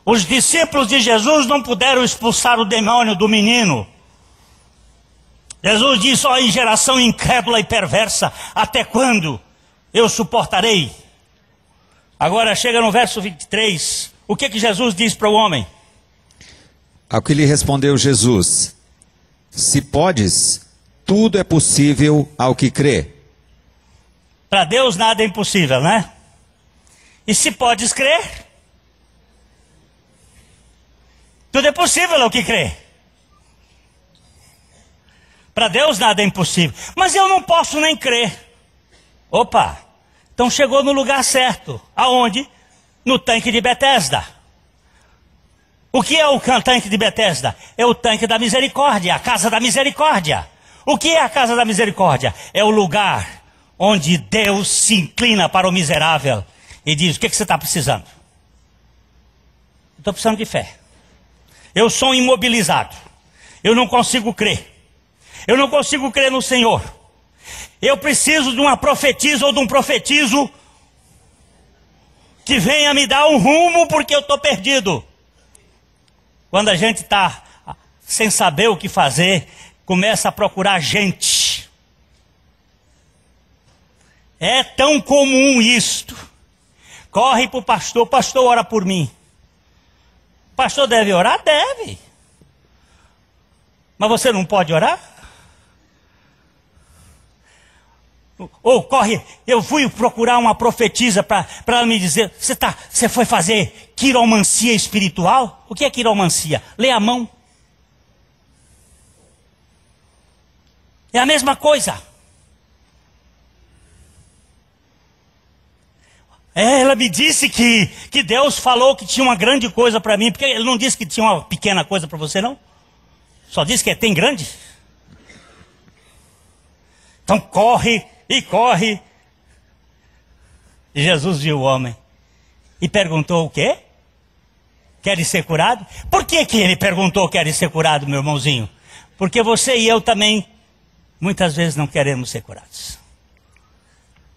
Os discípulos de Jesus não puderam expulsar o demônio do menino. Jesus disse: ó, em geração incrédula e perversa, até quando eu suportarei? Agora chega no verso 23, o que Jesus diz para o homem? Ao que lhe respondeu Jesus: se podes, tudo é possível ao que crê. Para Deus nada é impossível, né? E se podes crer, tudo é possível ao que crê. Para Deus nada é impossível. Mas eu não posso nem crer. Opa, então chegou no lugar certo. Aonde? No tanque de Betesda. O que é o tanque de Betesda? É o tanque da misericórdia, a casa da misericórdia. O que é a casa da misericórdia? É o lugar onde Deus se inclina para o miserável e diz: o que você está precisando? Estou precisando de fé. Eu sou um imobilizado. Eu não consigo crer. Eu não consigo crer no Senhor. Eu preciso de uma profetisa ou de um profetizo que venha me dar um rumo, porque eu estou perdido. Quando a gente está sem saber o que fazer, começa a procurar gente. É tão comum isto. Corre para o pastor: pastor, ora por mim. O pastor deve orar? Deve. Mas você não pode orar? Ou corre, eu fui procurar uma profetisa para ela me dizer: você foi fazer quiromancia espiritual? O que é quiromancia? Lê a mão. É a mesma coisa. Ela me disse que Deus falou que tinha uma grande coisa para mim. Porque ele não disse que tinha uma pequena coisa para você, não? Só disse que tem grande. Então corre e corre. E Jesus viu o homem e perguntou: o quê? Queres ser curado? Por que ele perguntou: queres ser curado, meu irmãozinho? Porque você e eu também muitas vezes não queremos ser curados.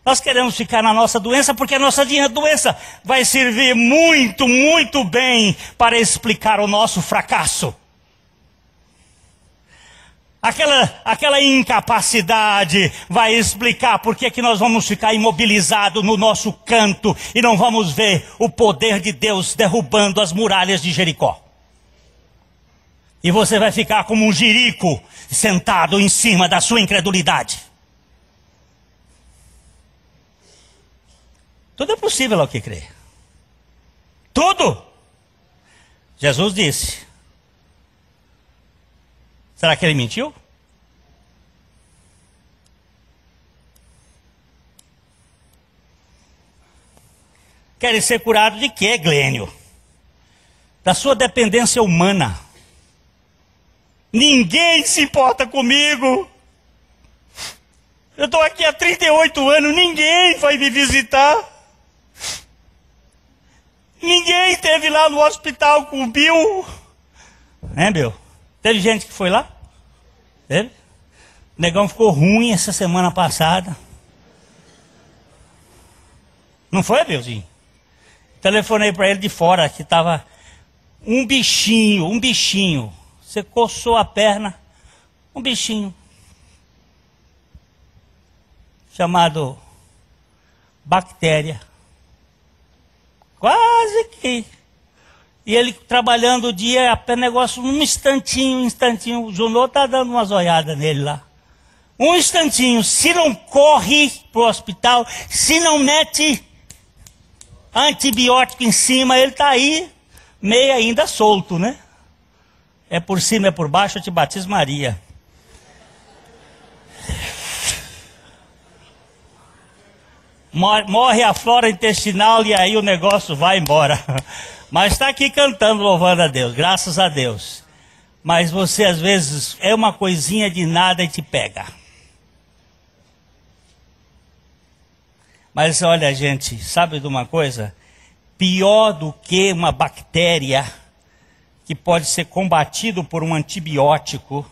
Nós queremos ficar na nossa doença, porque a nossa doença vai servir muito, muito bem para explicar o nosso fracasso. Aquela incapacidade vai explicar por que nós vamos ficar imobilizados no nosso canto e não vamos ver o poder de Deus derrubando as muralhas de Jericó. E você vai ficar como um jirico sentado em cima da sua incredulidade. Tudo é possível ao que crer. Tudo! Jesus disse. Será que ele mentiu? Querem ser curado de quê, Glênio? Da sua dependência humana. Ninguém se importa comigo. Eu estou aqui há 38 anos, ninguém vai me visitar. Ninguém esteve lá no hospital com o Bill. Né, Bill? Teve gente que foi lá? Teve? O negão ficou ruim essa semana passada. Não foi, Billzinho? Telefonei para ele de fora, que estava um bichinho. Você coçou a perna, um bichinho. Chamado bactéria. Quase que. E ele trabalhando o dia, até negócio, um instantinho. O Junô está dando umas olhadas nele lá. Um instantinho. Se não corre para o hospital, se não mete antibiótico em cima, ele está aí, meio ainda solto, né? É por cima, é por baixo, eu te batizo Maria. Morre a flora intestinal e aí o negócio vai embora. Mas está aqui cantando, louvando a Deus, graças a Deus. Mas você às vezes é uma coisinha de nada e te pega. Mas olha, gente, sabe de uma coisa? Pior do que uma bactéria que pode ser combatido por um antibiótico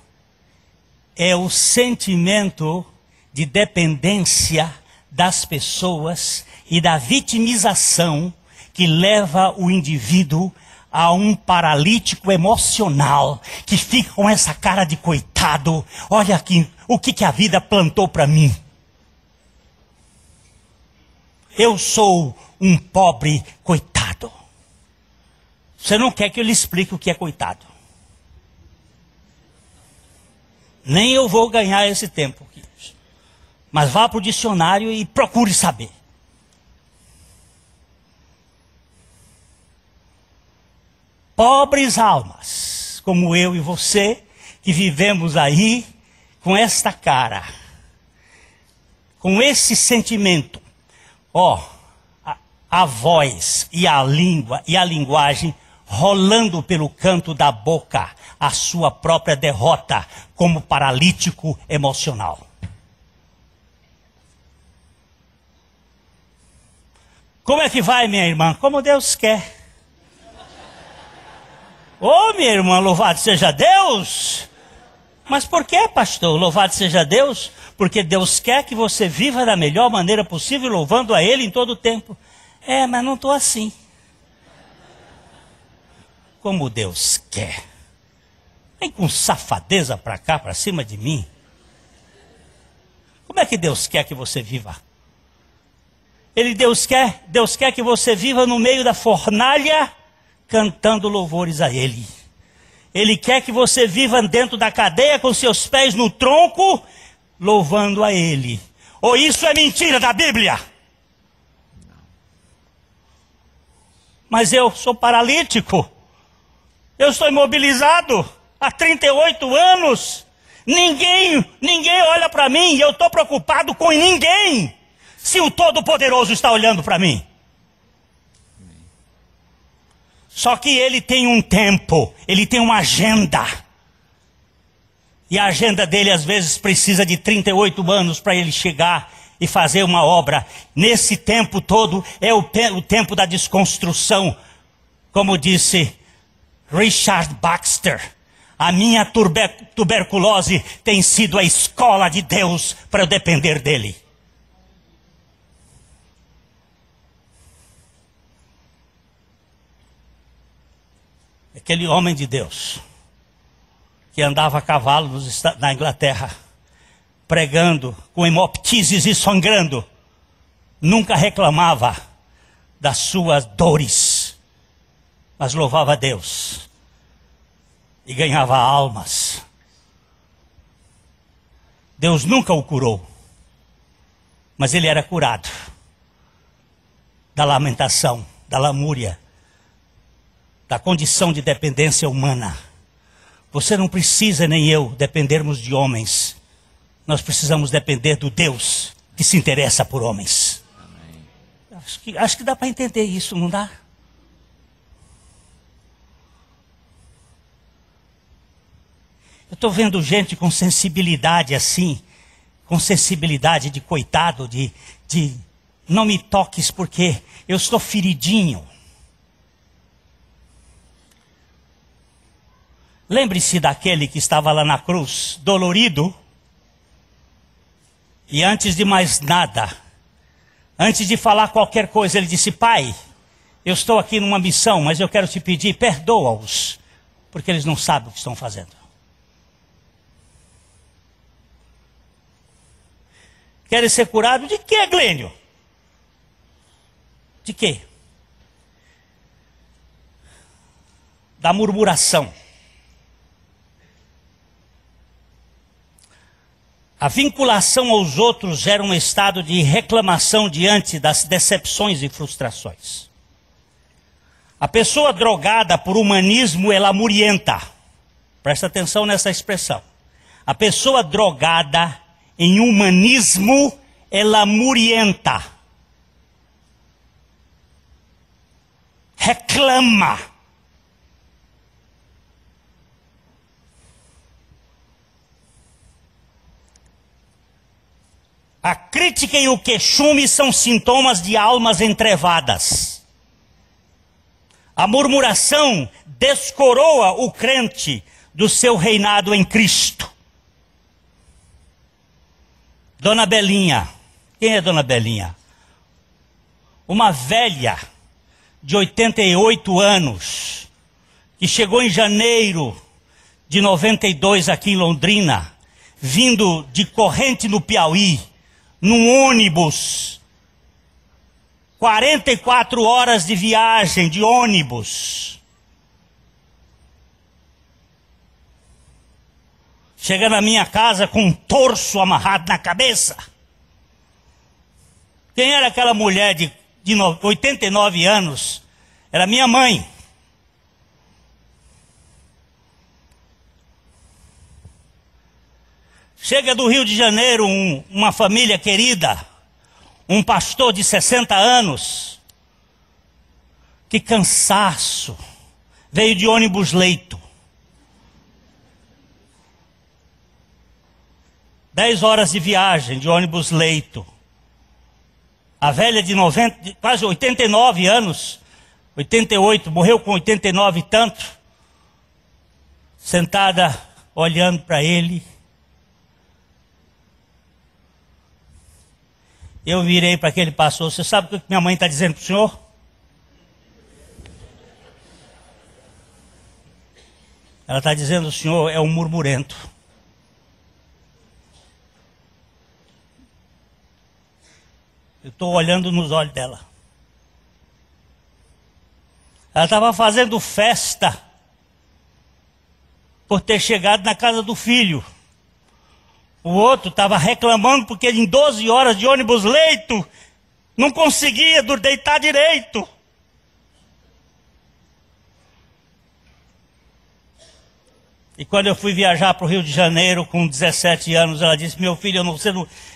é o sentimento de dependência das pessoas e da vitimização que leva o indivíduo a um paralítico emocional, que fica com essa cara de coitado. Olha aqui, o que a vida plantou para mim. Eu sou um pobre coitado. Você não quer que eu lhe explique o que é coitado. Nem eu vou ganhar esse tempo. Mas vá para o dicionário e procure saber. Pobres almas, como eu e você, que vivemos aí com esta cara, com esse sentimento. A voz e a língua e a linguagem rolando pelo canto da boca a sua própria derrota como paralítico emocional. Como é que vai, minha irmã? Como Deus quer. Ô, minha irmã, louvado seja Deus! Mas por que, pastor? Louvado seja Deus? Porque Deus quer que você viva da melhor maneira possível, louvando a Ele em todo o tempo. Mas não estou assim. Como Deus quer. Vem com safadeza para cá, para cima de mim. Como é que Deus quer que você viva? Deus quer que você viva no meio da fornalha, cantando louvores a Ele. Ele quer que você viva dentro da cadeia, com seus pés no tronco, louvando a Ele. Ou isso é mentira da Bíblia? Mas eu sou paralítico. Eu estou imobilizado há 38 anos. Ninguém olha para mim e eu estou preocupado com ninguém. Se o Todo-Poderoso está olhando para mim. Só que ele tem um tempo, ele tem uma agenda. E a agenda dele às vezes precisa de 38 anos para ele chegar e fazer uma obra. Nesse tempo todo é o tempo da desconstrução. Como disse Richard Baxter, a minha tuberculose tem sido a escola de Deus para eu depender dele. Aquele homem de Deus, que andava a cavalo na Inglaterra, pregando com hemoptises e sangrando, nunca reclamava das suas dores, mas louvava a Deus e ganhava almas. Deus nunca o curou, mas ele era curado da lamentação, da lamúria, da condição de dependência humana. Você não precisa, nem eu, dependermos de homens. Nós precisamos depender do Deus que se interessa por homens. Acho que dá para entender isso, não dá? Eu estou vendo gente com sensibilidade assim, com sensibilidade de coitado, de não me toques porque eu estou feridinho. Lembre-se daquele que estava lá na cruz, dolorido, e antes de mais nada, antes de falar qualquer coisa, ele disse: Pai, eu estou aqui numa missão, mas eu quero te pedir, perdoa-os, porque eles não sabem o que estão fazendo. Querem ser curados de quê, Glênio? De quê? Da murmuração. A vinculação aos outros gera um estado de reclamação diante das decepções e frustrações. A pessoa drogada por humanismo é lamurienta. Presta atenção nessa expressão. A pessoa drogada em humanismo é lamurienta. Reclama. A crítica e o queixume são sintomas de almas entrevadas. A murmuração descoroa o crente do seu reinado em Cristo. Dona Belinha. Quem é Dona Belinha? Uma velha de 88 anos, que chegou em janeiro de 92 aqui em Londrina, vindo de Corrente no Piauí, num ônibus 44 horas de viagem de ônibus. Chega na minha casa com um torso amarrado na cabeça. Quem era aquela mulher de 89 anos? Era minha mãe. Chega do Rio de Janeiro uma família querida, um pastor de 60 anos. Que cansaço. Veio de ônibus leito. 10 horas de viagem de ônibus leito. A velha de 90, quase 89 anos, 88, morreu com 89 e tanto, sentada olhando para ele. Eu virei para aquele pastor: você sabe o que minha mãe está dizendo para o senhor? Ela está dizendo: o senhor é um murmurento. Eu estou olhando nos olhos dela. Ela estava fazendo festa por ter chegado na casa do filho. O outro estava reclamando porque em 12 horas de ônibus leito não conseguia deitar direito. E quando eu fui viajar para o Rio de Janeiro com 17 anos, ela disse: meu filho,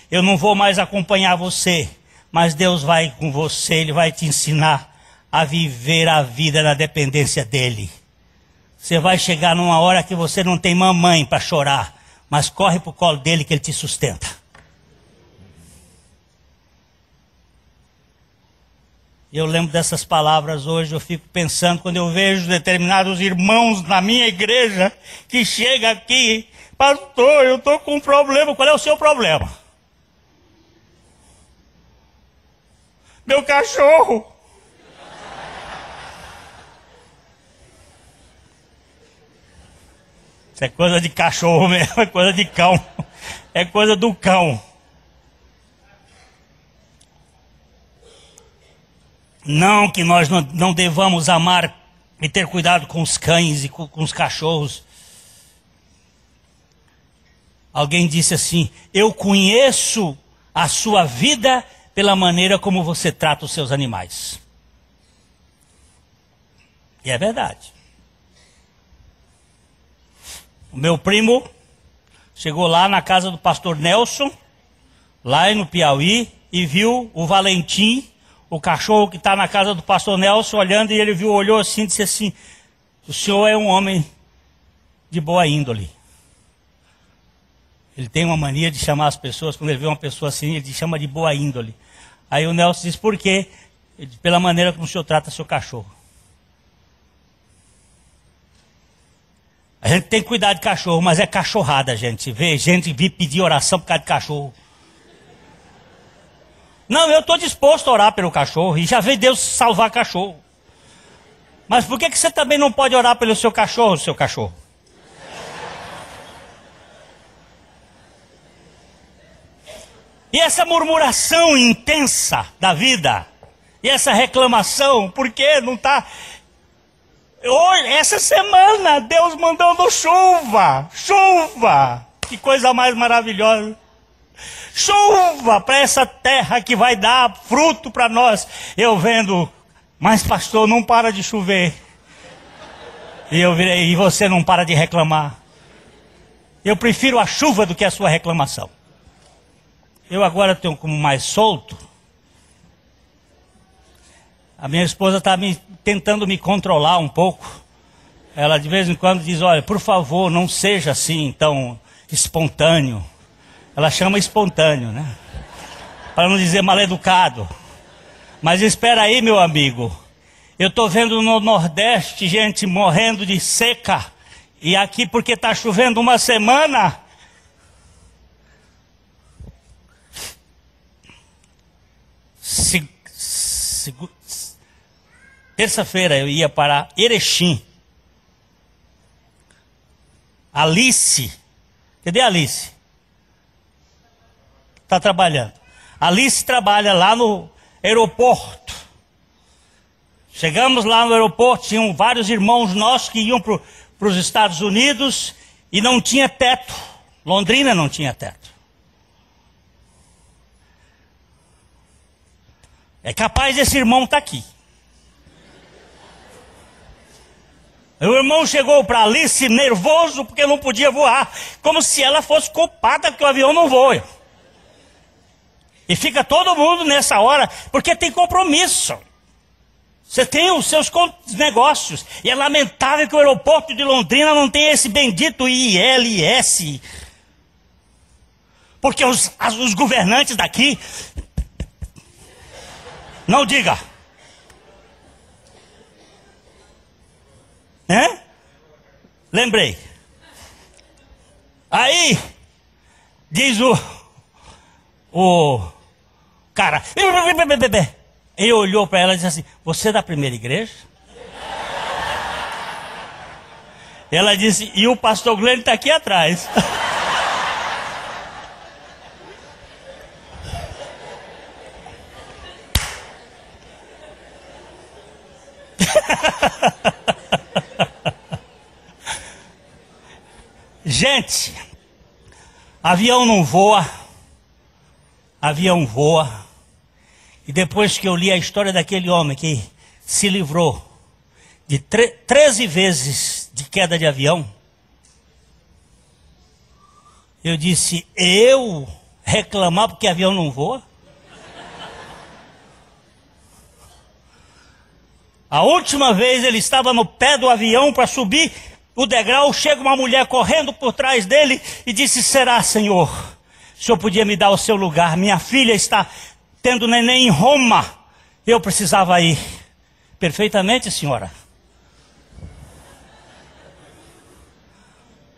eu não vou mais acompanhar você, mas Deus vai com você, Ele vai te ensinar a viver a vida na dependência dEle. Você vai chegar numa hora que você não tem mamãe para chorar, mas corre para o colo dEle que Ele te sustenta. Eu lembro dessas palavras hoje, eu fico pensando quando eu vejo determinados irmãos na minha igreja que chegam aqui: pastor, eu estou com um problema. Qual é o seu problema? Meu cachorro. Isso é coisa de cachorro mesmo, é coisa de cão. É coisa do cão. Não que nós não devamos amar e ter cuidado com os cães e com os cachorros. Alguém disse assim: eu conheço a sua vida pela maneira como você trata os seus animais. E é verdade. O meu primo chegou lá na casa do pastor Nelson, lá no Piauí, e viu o Valentim, o cachorro que está na casa do pastor Nelson, olhando, e ele olhou assim e disse assim: o senhor é um homem de boa índole. Ele tem uma mania de chamar as pessoas, quando ele vê uma pessoa assim, ele chama de boa índole. Aí o Nelson diz: por quê? Ele diz: pela maneira como o senhor trata seu cachorro. A gente tem que cuidar de cachorro, mas é cachorrada, gente. Vê gente vir pedir oração por causa de cachorro. Não, eu estou disposto a orar pelo cachorro, e já veio Deus salvar cachorro. Mas por que você também não pode orar pelo seu cachorro, E essa murmuração intensa da vida, e essa reclamação, porque não está... Hoje, essa semana, Deus mandando chuva, chuva, que coisa mais maravilhosa. Chuva para essa terra que vai dar fruto para nós. Eu vendo, mas pastor, não para de chover. E eu virei: e você não para de reclamar. Eu prefiro a chuva do que a sua reclamação. Eu agora tenho como mais solto. A minha esposa está tentando me controlar um pouco. Ela de vez em quando diz: olha, por favor, não seja assim tão espontâneo. Ela chama espontâneo, né? Para não dizer mal educado. Mas espera aí, meu amigo. Eu estou vendo no Nordeste gente morrendo de seca. E aqui, porque está chovendo uma semana... Terça-feira eu ia para Erechim. Alice. Cadê a Alice? Está trabalhando. Alice trabalha lá no aeroporto. Chegamos lá no aeroporto, tinham vários irmãos nossos que iam para os Estados Unidos e não tinha teto. Londrina não tinha teto. É capaz desse irmão estar aqui. O irmão chegou para Alice nervoso porque não podia voar, como se ela fosse culpada porque o avião não voa. E fica todo mundo nessa hora, porque tem compromisso. Você tem os seus negócios. E é lamentável que o aeroporto de Londrina não tenha esse bendito ILS. Porque os governantes daqui... Não diga. Lembrei. Aí, diz o cara... Ele olhou para ela e disse assim, você é da primeira igreja? Ela disse, e o pastor Glenn está aqui atrás. Gente, avião não voa, avião voa. E depois que eu li a história daquele homem que se livrou de 13 vezes de queda de avião, eu disse, eu reclamar porque avião não voa? A última vez ele estava no pé do avião para subir o degrau, chega uma mulher correndo por trás dele e disse, será, Senhor, o Senhor podia me dar o seu lugar? Minha filha está tendo neném em Roma, eu precisava ir. Perfeitamente, senhora.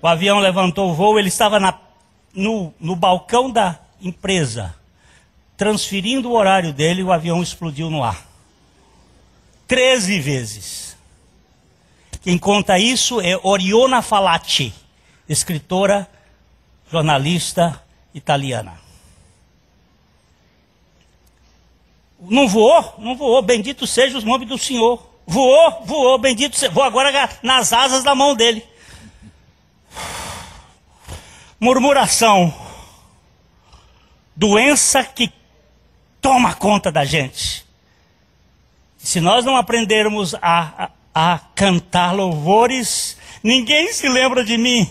O avião levantou o voo, ele estava no balcão da empresa, transferindo o horário dele, o avião explodiu no ar. 13 vezes. Quem conta isso é Oriana Fallaci, escritora, jornalista italiana. Não voou? Não voou, bendito seja o nome do Senhor. Voou, bendito seja. Vou agora nas asas da mão dele. Murmuração. Doença que toma conta da gente. Se nós não aprendermos a cantar louvores, ninguém se lembra de mim.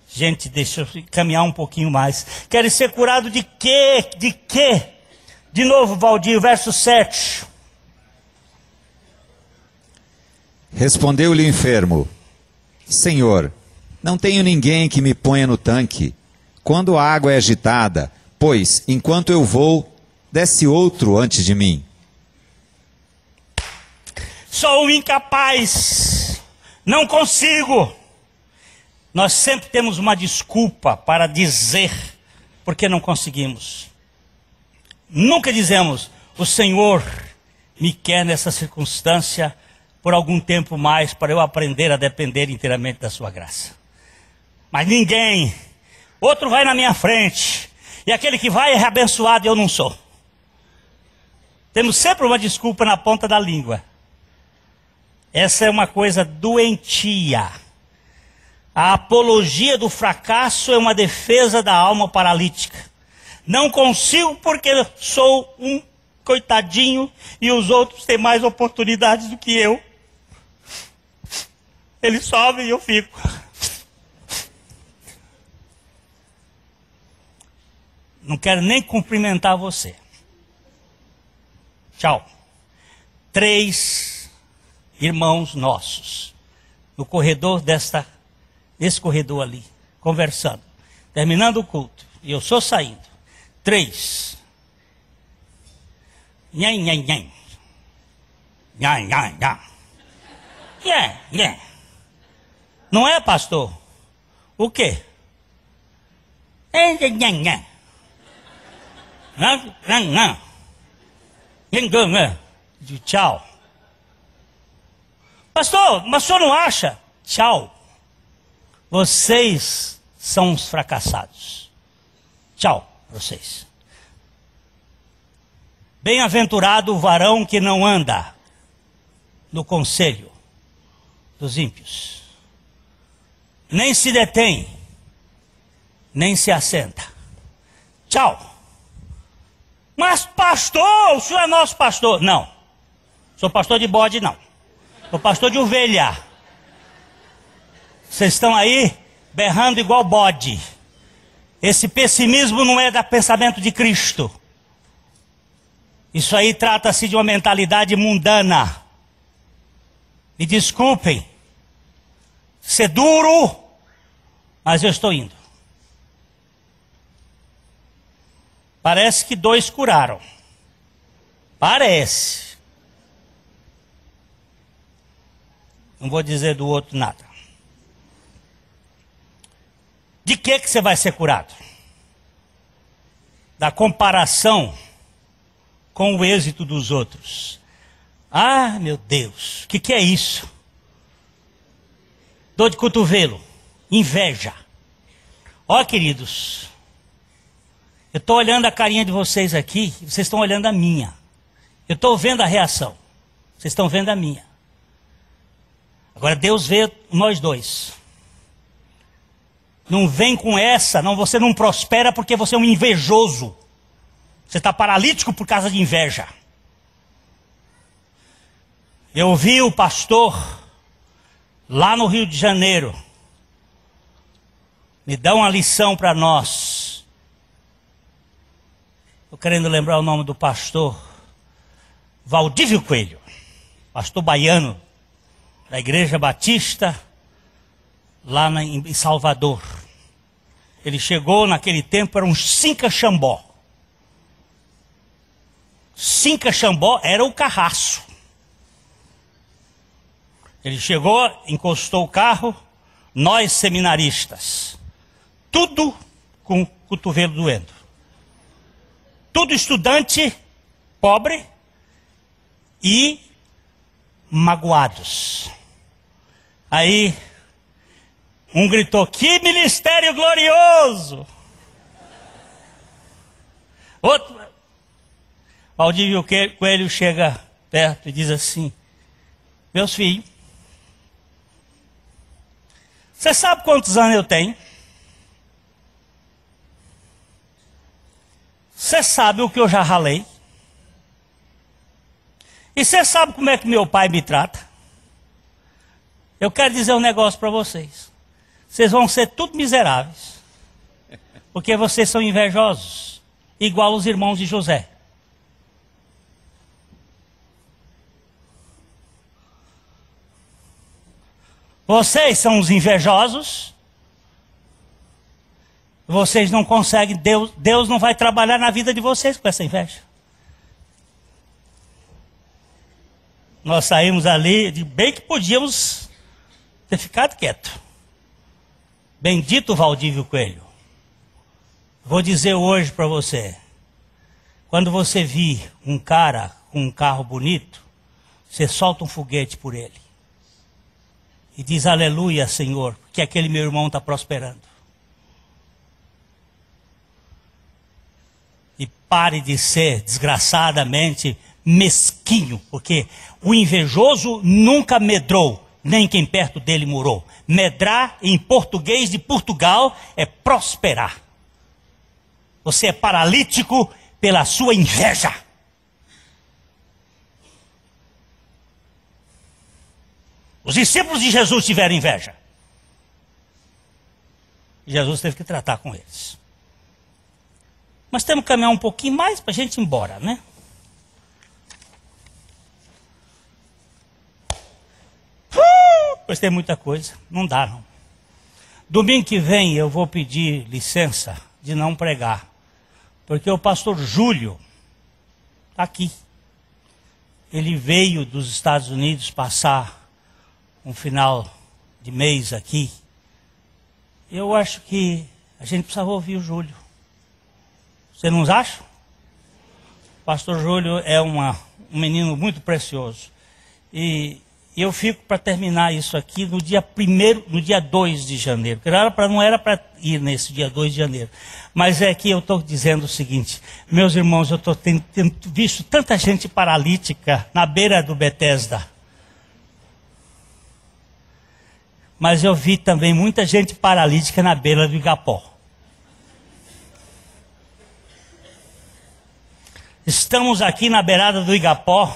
Gente, deixa eu caminhar um pouquinho mais. Querem ser curado de quê? De quê? De novo, Valdir, verso 7. Respondeu-lhe o enfermo, Senhor, não tenho ninguém que me ponha no tanque, quando a água é agitada, pois, enquanto eu vou, desce outro antes de mim. Sou um incapaz, não consigo. Nós sempre temos uma desculpa para dizer porque não conseguimos. Nunca dizemos, o Senhor me quer nessa circunstância por algum tempo mais para eu aprender a depender inteiramente da sua graça. Mas ninguém, outro vai na minha frente, e aquele que vai é abençoado e eu não sou. Temos sempre uma desculpa na ponta da língua. Essa é uma coisa doentia. A apologia do fracasso é uma defesa da alma paralítica. Não consigo porque sou um coitadinho e os outros têm mais oportunidades do que eu. Eles sobem e eu fico. Não quero nem cumprimentar você. Tchau. 3 irmãos nossos no corredor desse corredor ali, conversando, terminando o culto, e eu só saindo. 3. Nhan, nhan, nhan. Nhan, nhan, nhan. Yeah, yeah. Não é, pastor? O quê? Nhan, nhan, nhan. Nhan, nhan, nhan. Nhan, nhan. Tchau. Pastor, mas o senhor não acha? Tchau. Vocês são os fracassados. Tchau. Vocês. Bem-aventurado o varão que não anda no conselho dos ímpios. Nem se detém, nem se assenta. Tchau. Mas pastor, o senhor é nosso pastor. Não, sou pastor de bode não. Sou pastor de ovelha. Vocês estão aí berrando igual bode. Esse pessimismo não é do pensamento de Cristo. Isso aí trata-se de uma mentalidade mundana. Me desculpem ser duro, mas eu estou indo. Parece que 2 curaram. Parece. Não vou dizer do outro nada. De que você vai ser curado? Da comparação com o êxito dos outros. Ah, meu Deus, o que é isso? Dor de cotovelo, inveja. Ó, queridos, eu estou olhando a carinha de vocês aqui, e vocês estão olhando a minha. Eu estou vendo a reação, vocês estão vendo a minha. Agora Deus vê nós dois. Não vem com essa, não, você não prospera porque você é um invejoso. Você está paralítico por causa de inveja. Eu ouvi o pastor lá no Rio de Janeiro me dá uma lição para nós. Estou querendo lembrar o nome do pastor Valdívio Coelho, pastor baiano da Igreja Batista lá em Salvador. Ele chegou naquele tempo, eram uns 5 Xambó. 5 Xambó era o carraço. Ele chegou, encostou o carro, nós seminaristas, tudo com o cotovelo doendo. Tudo estudante, pobre e magoados. Aí, um gritou, que ministério glorioso! Outro, Valdívio Coelho chega perto e diz assim, meus filhos, você sabe quantos anos eu tenho? Você sabe o que eu já ralei? E você sabe como é que meu pai me trata? Eu quero dizer um negócio para vocês. Vocês vão ser tudo miseráveis. Porque vocês são invejosos. Igual os irmãos de José. Vocês são os invejosos. Vocês não conseguem, Deus não vai trabalhar na vida de vocês com essa inveja. Nós saímos ali, de bem que podíamos ter ficado quieto. Bendito Valdívio Coelho. Vou dizer hoje para você, quando você vir um cara com um carro bonito, você solta um foguete por ele. E diz, aleluia, Senhor, que aquele meu irmão está prosperando. E pare de ser desgraçadamente mesquinho, porque o invejoso nunca medrou, nem quem perto dele morou. Medrar, em português de Portugal, é prosperar. Você é paralítico pela sua inveja. Os discípulos de Jesus tiveram inveja. Jesus teve que tratar com eles. Mas temos que caminhar um pouquinho mais para a gente ir embora, né? Pois tem muita coisa, não dá não. Domingo que vem eu vou pedir licença de não pregar, porque o pastor Júlio está aqui. Ele veio dos Estados Unidos passar um final de mês aqui. Eu acho que a gente precisava ouvir o Júlio. Você não acha? O pastor Júlio é um menino muito precioso. E eu fico para terminar isso aqui no dia 2 de janeiro. Não era para ir nesse dia 2 de janeiro. Mas é que eu estou dizendo o seguinte, meus irmãos, eu estou tendo visto tanta gente paralítica na beira do Betesda. mas eu vi também muita gente paralítica na beira do Igapó. Estamos aqui na beirada do Igapó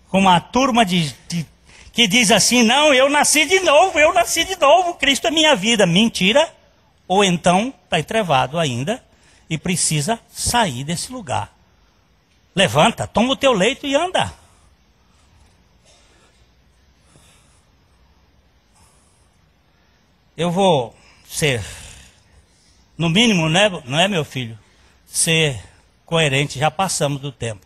com uma turma que diz assim: não, eu nasci de novo, Cristo é minha vida. Mentira. Ou então está entrevado ainda e precisa sair desse lugar. Levanta, toma o teu leito e anda. Eu vou ser, no mínimo, não é meu filho, ser coerente, já passamos do tempo.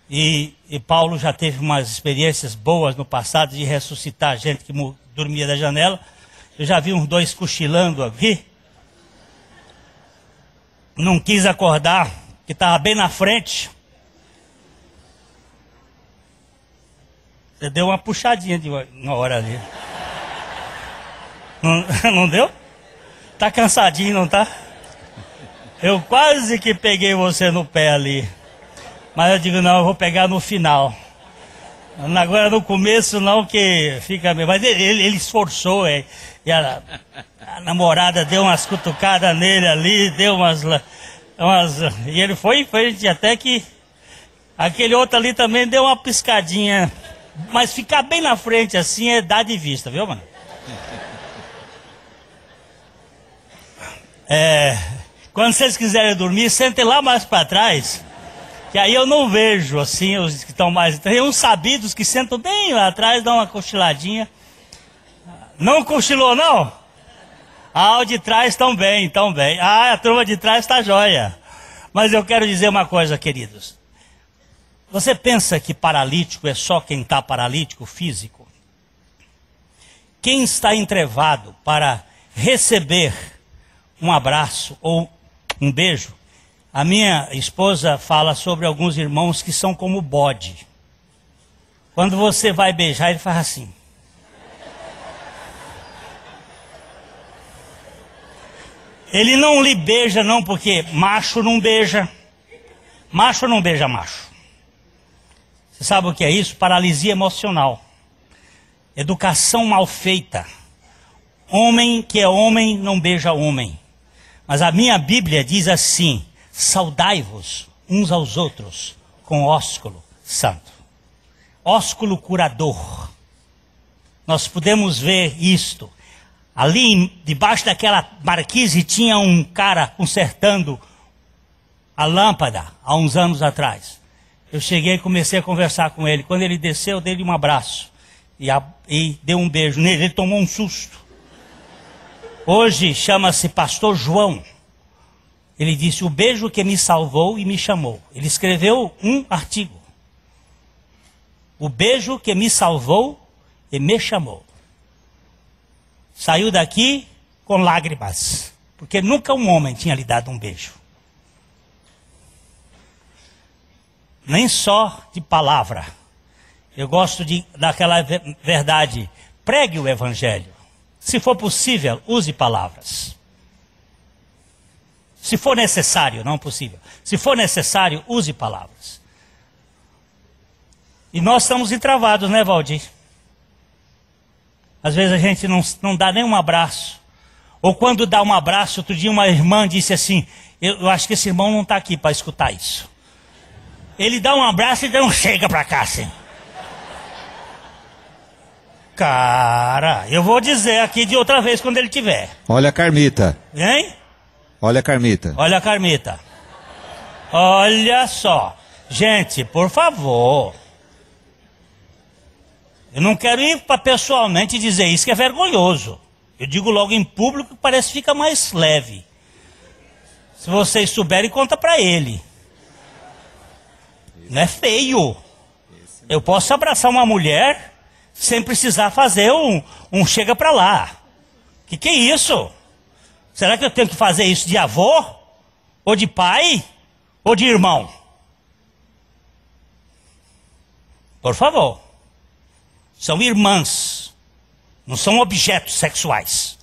E Paulo já teve umas experiências boas no passado de ressuscitar gente que dormia da janela. Eu já vi uns dois cochilando aqui. Não quis acordar, que estava bem na frente. Você deu uma puxadinha de uma hora ali. Não deu? Tá cansadinho, não tá? Eu quase que peguei você no pé ali. Mas eu digo, não, eu vou pegar no final. Agora no começo não, que fica... Mas ele esforçou, e a namorada deu umas cutucadas nele ali, deu umas... E ele foi em frente até que... Aquele outro ali também deu uma piscadinha. Mas ficar bem na frente assim é dar de vista, viu, mano? Quando vocês quiserem dormir, sentem lá mais para trás, que aí eu não vejo assim os que estão mais... Tem uns sabidos que sentam bem lá atrás, dão uma cochiladinha. Não cochilou, não? Ah, o de trás estão bem. Ah, a turma de trás está jóia. Mas eu quero dizer uma coisa, queridos. Você pensa que paralítico é só quem está paralítico físico? Quem está entrevado para receber um abraço ou um beijo? A minha esposa fala sobre alguns irmãos que são como bode. Quando você vai beijar, ele faz assim. Ele não lhe beija não, porque macho não beija. Macho não beija macho. Você sabe o que é isso? Paralisia emocional. Educação mal feita. Homem que é homem não beija homem. Mas a minha Bíblia diz assim: saudai-vos uns aos outros com ósculo santo. Ósculo curador. Nós podemos ver isto. Ali debaixo daquela marquise tinha um cara consertando a lâmpada há uns anos atrás. Eu cheguei e comecei a conversar com ele. Quando ele desceu, eu dei-lhe um abraço e dei um beijo nele. Ele tomou um susto. Hoje chama-se Pastor João. Ele disse: o beijo que me salvou e me chamou. Ele escreveu um artigo. O beijo que me salvou e me chamou. Saiu daqui com lágrimas, porque nunca um homem tinha lhe dado um beijo. Nem só de palavra. Eu gosto daquela verdade. Pregue o evangelho. Se for possível, use palavras. Se for necessário, não possível. Se for necessário, use palavras. E nós estamos entravados, né, Valdir? Às vezes a gente não dá nem um abraço. Ou quando dá um abraço, outro dia uma irmã disse assim: eu acho que esse irmão não está aqui para escutar isso. Ele dá um abraço e não chega para cá assim. Cara, eu vou dizer aqui de outra vez quando ele tiver. Olha a Carmita. Hein? Olha a Carmita. Olha a Carmita. Olha só. Gente, por favor. Eu não quero ir para pessoalmente dizer isso, que é vergonhoso. Eu digo logo em público que parece que fica mais leve. Se vocês souberem, conta para ele. Não é feio. Eu posso abraçar uma mulher sem precisar fazer um chega para lá. Que é isso? Será que eu tenho que fazer isso de avô? Ou de pai? Ou de irmão? Por favor. São irmãs. Não são objetos sexuais.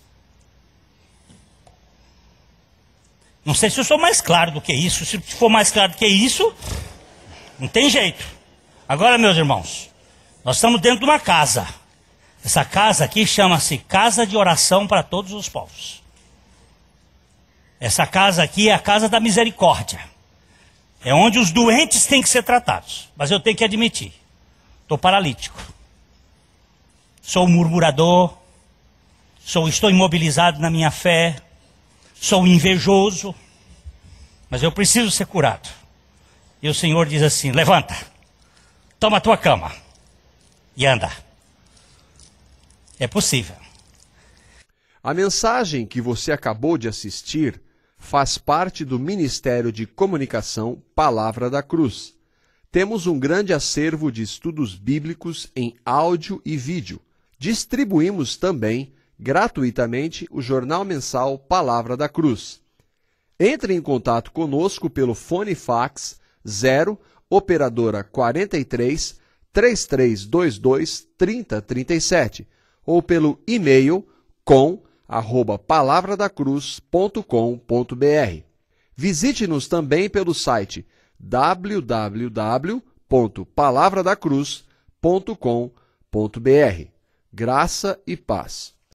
Não sei se eu sou mais claro do que isso. Se for mais claro do que isso, não tem jeito. Agora, meus irmãos, nós estamos dentro de uma casa. Essa casa aqui chama-se Casa de Oração para Todos os Povos. Essa casa aqui é a casa da misericórdia. É onde os doentes têm que ser tratados. Mas eu tenho que admitir, estou paralítico. Sou murmurador. Estou imobilizado na minha fé. Sou invejoso. Mas eu preciso ser curado. E o Senhor diz assim: levanta, toma a tua cama e anda. É possível. A mensagem que você acabou de assistir faz parte do Ministério de Comunicação Palavra da Cruz. Temos um grande acervo de estudos bíblicos em áudio e vídeo. Distribuímos também, gratuitamente, o jornal mensal Palavra da Cruz. Entre em contato conosco pelo fone fax 0 operadora 43 3322 3037 ou pelo e-mail com@palavradacruz.com.br. Visite-nos também pelo site www.palavradacruz.com.br. Graça e paz.